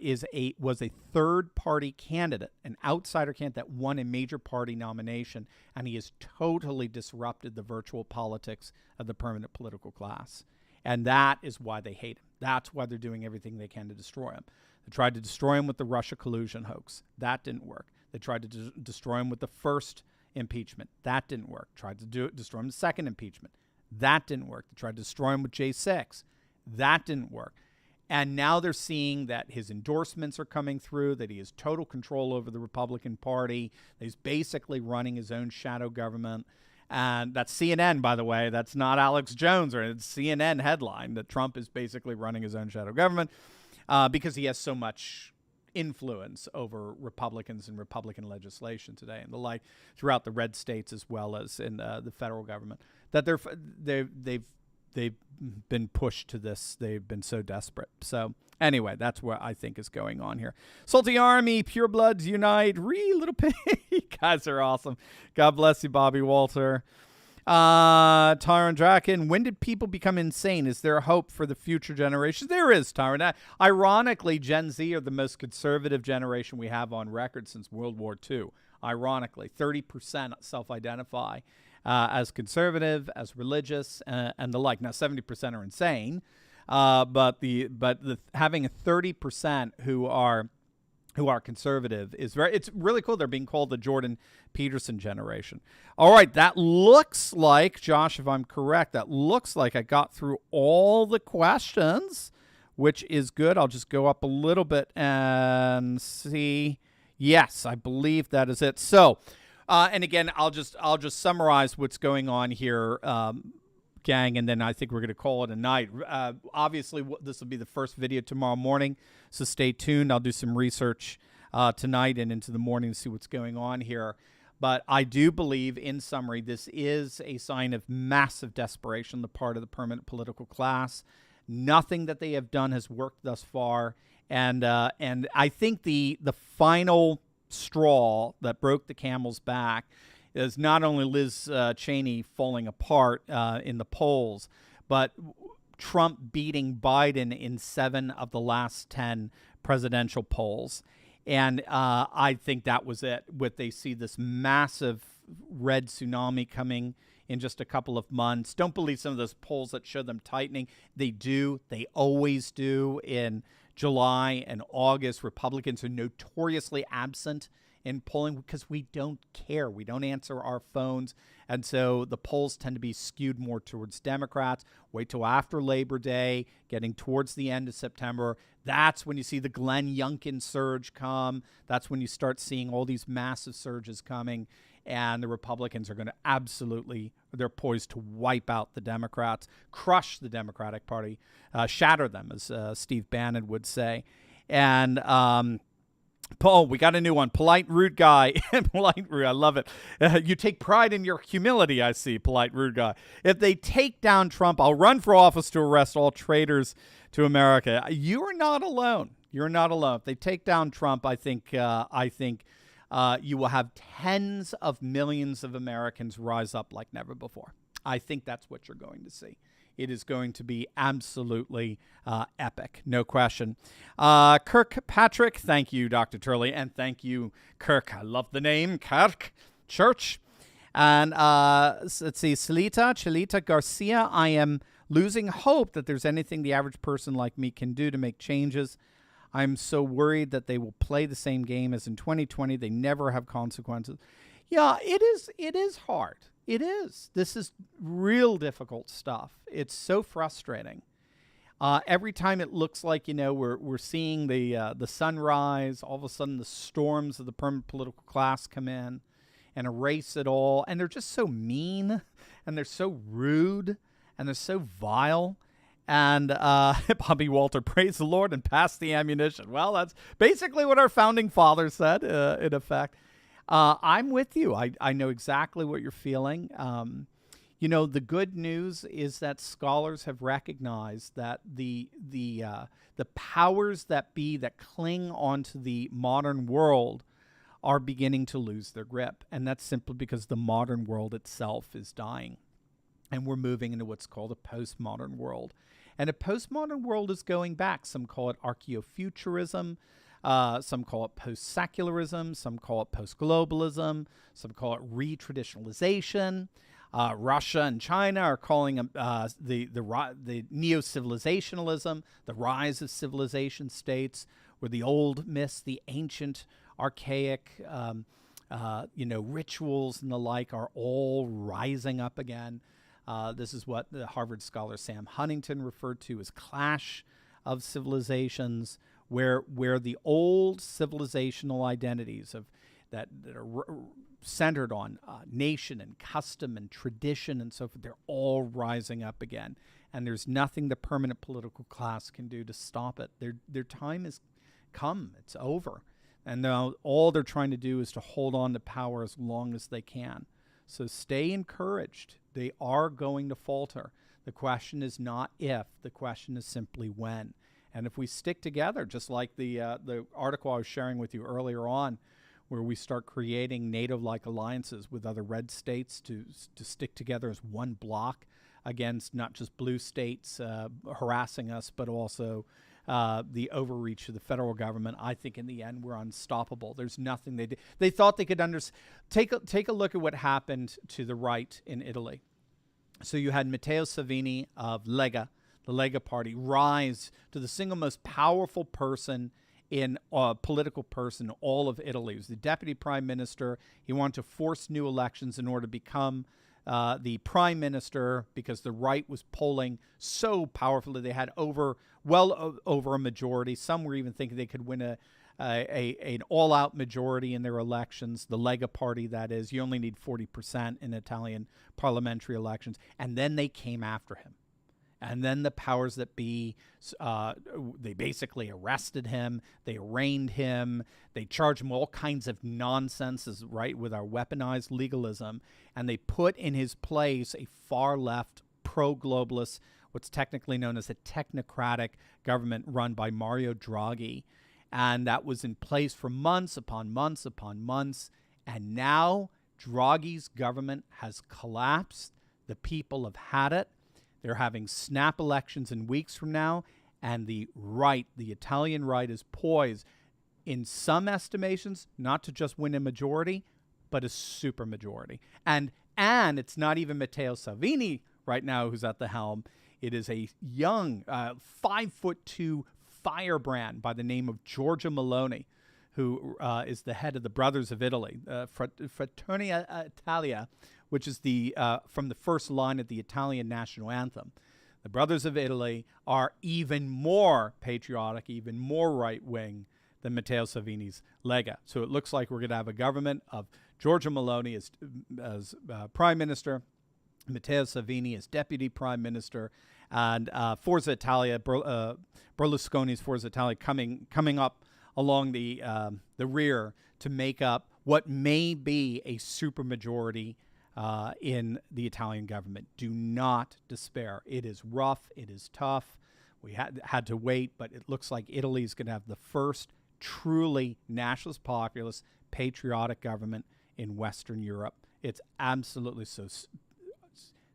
was a third-party candidate, an outsider candidate that won a major party nomination, and he has totally disrupted the virtual politics of the permanent political class. And that is why they hate him. That's why they're doing everything they can to destroy him. They tried to destroy him with the Russia collusion hoax. That didn't work. They tried to destroy him with the first impeachment. That didn't work. Tried to destroy him with the second impeachment. That didn't work. They tried to destroy him with J6. That didn't work. And now they're seeing that his endorsements are coming through, that he has total control over the Republican Party, that he's basically running his own shadow government. And that's CNN, by the way. That's not Alex Jones, or it's CNN headline that Trump is basically running his own shadow government because he has so much influence over Republicans and Republican legislation today and the like throughout the red states as well as in the federal government, that they've been pushed to this. They've been so desperate. So anyway, that's what I think is going on here. Salty Army, Purebloods Unite, Little Pig. You guys are awesome. God bless you, Bobby Walter. Tyron Draken, when did people become insane? Is there hope for the future generations? There is, Tyron. Ironically, Gen Z are the most conservative generation we have on record since World War II. Ironically, 30% self-identify as conservative, as religious, and the like. Now, 70% are insane, but having a 30% who are conservative it's really cool. They're being called the Jordan Peterson generation. All right, that looks like, Josh, if I'm correct, that looks like I got through all the questions, which is good. I'll just go up a little bit and see. Yes, I believe that is it. So, and again, I'll just summarize what's going on here, gang, and then I think we're going to call it a night. Obviously, this will be the first video tomorrow morning, so stay tuned. I'll do some research tonight and into the morning to see what's going on here. But I do believe, in summary, this is a sign of massive desperation on the part of the permanent political class. Nothing that they have done has worked thus far, and I think the final straw that broke the camel's back is not only Liz Cheney falling apart in the polls, but Trump beating Biden in 7 of the last 10 presidential polls. And I think that was it. They see this massive red tsunami coming in just a couple of months. Don't believe some of those polls that show them tightening. They do. They always do. In July and August, Republicans are notoriously absent in polling because we don't care. We don't answer our phones. And so the polls tend to be skewed more towards Democrats. Wait till after Labor Day, getting towards the end of September. That's when you see the Glenn Youngkin surge come. That's when you start seeing all these massive surges coming. And the Republicans are going to they're poised to wipe out the Democrats, crush the Democratic Party, shatter them, as Steve Bannon would say. And Paul, we got a new one. Polite, rude guy. Polite, rude. I love it. You take pride in your humility, I see. Polite, rude guy. If they take down Trump, I'll run for office to arrest all traitors to America. You are not alone. You're not alone. If they take down Trump, I think you will have tens of millions of Americans rise up like never before. I think that's what you're going to see. it is going to be absolutely epic, no question. Kirkpatrick, thank you, Dr. Turley, and thank you, Kirk. I love the name, Kirk Church. And let's see, Chelita Garcia, I am losing hope that there's anything the average person like me can do to make changes. I'm so worried that they will play the same game as in 2020. They never have consequences. Yeah, it is hard. It is. This is real difficult stuff. It's so frustrating. Every time it looks like, we're seeing the sunrise, all of a sudden the storms of the permanent political class come in and erase it all. And they're just so mean, and they're so rude, and they're so vile. And Bobby Walter, praise the Lord and pass the ammunition. Well, that's basically what our founding fathers said, in effect. I'm with you. I know exactly what you're feeling. The good news is that scholars have recognized that the powers that be that cling onto the modern world are beginning to lose their grip. And that's simply because the modern world itself is dying. And we're moving into what's called a postmodern world. And a postmodern world is going back. Some call it archaeofuturism. Some call it post-secularism. Some call it post-globalism. Some call it re-traditionalization. Russia and China are calling the neo-civilizationalism, the rise of civilization states, where the old myths, the ancient, archaic, rituals and the like are all rising up again. This is what the Harvard scholar Sam Huntington referred to as clash of civilizations, where the old civilizational identities that are centered on nation and custom and tradition and so forth, they're all rising up again. And there's nothing the permanent political class can do to stop it. Their time has come. It's over. And now all they're trying to do is to hold on to power as long as they can. So stay encouraged. They are going to falter. The question is not if. The question is simply when. And if we stick together, just like the article I was sharing with you earlier on, where we start creating NATO-like alliances with other red states to stick together as one block against not just blue states harassing us, but also the overreach of the federal government, I think in the end we're unstoppable. There's nothing they did. They thought they could take a look at what happened to the right in Italy. So you had Matteo Salvini of Lega, the Lega party, rise to the single most powerful person in political person in all of Italy. He was the deputy prime minister. He wanted to force new elections in order to become the prime minister, because the right was polling so powerfully. They had well over a majority. Some were even thinking they could win an all-out majority in their elections. The Lega party, that is. You only need 40% in Italian parliamentary elections. And then they came after him. And then the powers that be, they basically arrested him. They arraigned him. They charged him all kinds of nonsense, right, with our weaponized legalism. And they put in his place a far-left, pro-globalist, what's technically known as a technocratic government run by Mario Draghi. And that was in place for months upon months upon months. And now Draghi's government has collapsed. The people have had it. They're having snap elections in weeks from now, and the right, the Italian right, is poised, in some estimations, not to just win a majority, but a supermajority. And it's not even Matteo Salvini right now who's at the helm. It is a young, 5'2" firebrand by the name of Giorgia Meloni, who is the head of the Brothers of Italy, Fraternia Italia, which is from the first line of the Italian national anthem. The Brothers of Italy are even more patriotic, even more right-wing than Matteo Salvini's Lega. So it looks like we're going to have a government of Giorgia Meloni as prime minister, Matteo Salvini as deputy prime minister, and Forza Italia, Berlusconi's Forza Italia coming up along the rear to make up what may be a supermajority in the Italian government. Do not despair. It is rough. It is tough. We had to wait, but it looks like Italy is going to have the first truly nationalist, populist, patriotic government in Western Europe. It's absolutely so.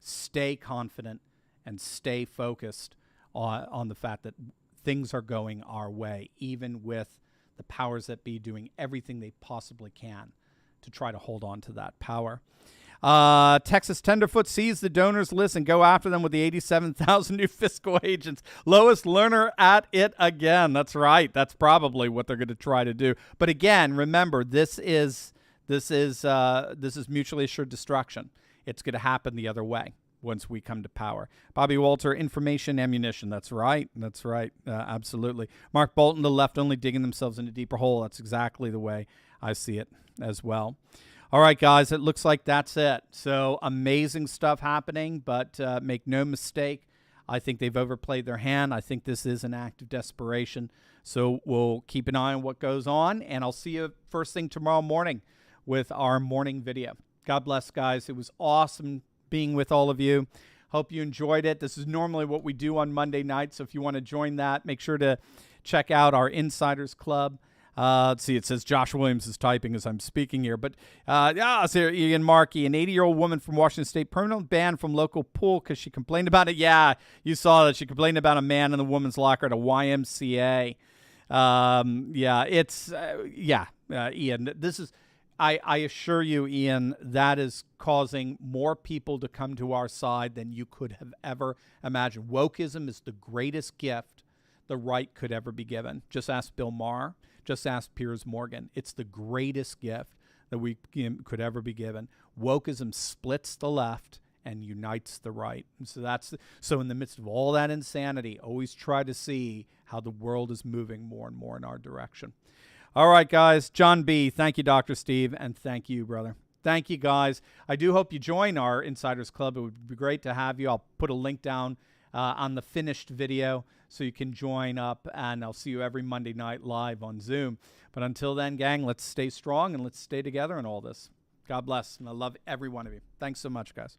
Stay confident and stay focused on the fact that things are going our way, even with the powers that be doing everything they possibly can to try to hold on to that power. Texas Tenderfoot sees the donors list and go after them with the 87,000 new fiscal agents. Lois Lerner at it again. That's right. That's probably what they're going to try to do. But again, remember, this is mutually assured destruction. It's going to happen the other way once we come to power. Bobby Walter, information, ammunition. That's right. That's right. Absolutely. Mark Bolton, the left only digging themselves in a deeper hole. That's exactly the way I see it as well. All right, guys, it looks like that's it. So amazing stuff happening, but make no mistake, I think they've overplayed their hand. I think this is an act of desperation. So we'll keep an eye on what goes on, and I'll see you first thing tomorrow morning with our morning video. God bless, guys. It was awesome being with all of you. Hope you enjoyed it. This is normally what we do on Monday night, so if you want to join that, make sure to check out our Insiders Club. Let's see, it says Josh Williams is typing as I'm speaking here. But so Ian Markey, an 80-year-old woman from Washington State, permanently banned from local pool because she complained about it. Yeah, you saw that. She complained about a man in the woman's locker at a YMCA. Ian, this is, I assure you, Ian, that is causing more people to come to our side than you could have ever imagined. Wokeism is the greatest gift the right could ever be given. Just ask Bill Maher. Just ask Piers Morgan. It's the greatest gift that we could ever be given. Wokeism splits the left and unites the right. And so in the midst of all that insanity, always try to see how the world is moving more and more in our direction. All right, guys. John B., thank you, Dr. Steve, and thank you, brother. Thank you, guys. I do hope you join our Insiders Club. It would be great to have you. I'll put a link down on the finished video so you can join up, and I'll see you every Monday night live on Zoom. But until then, gang, let's stay strong and let's stay together in all this. God bless, and I love every one of you. Thanks so much, guys.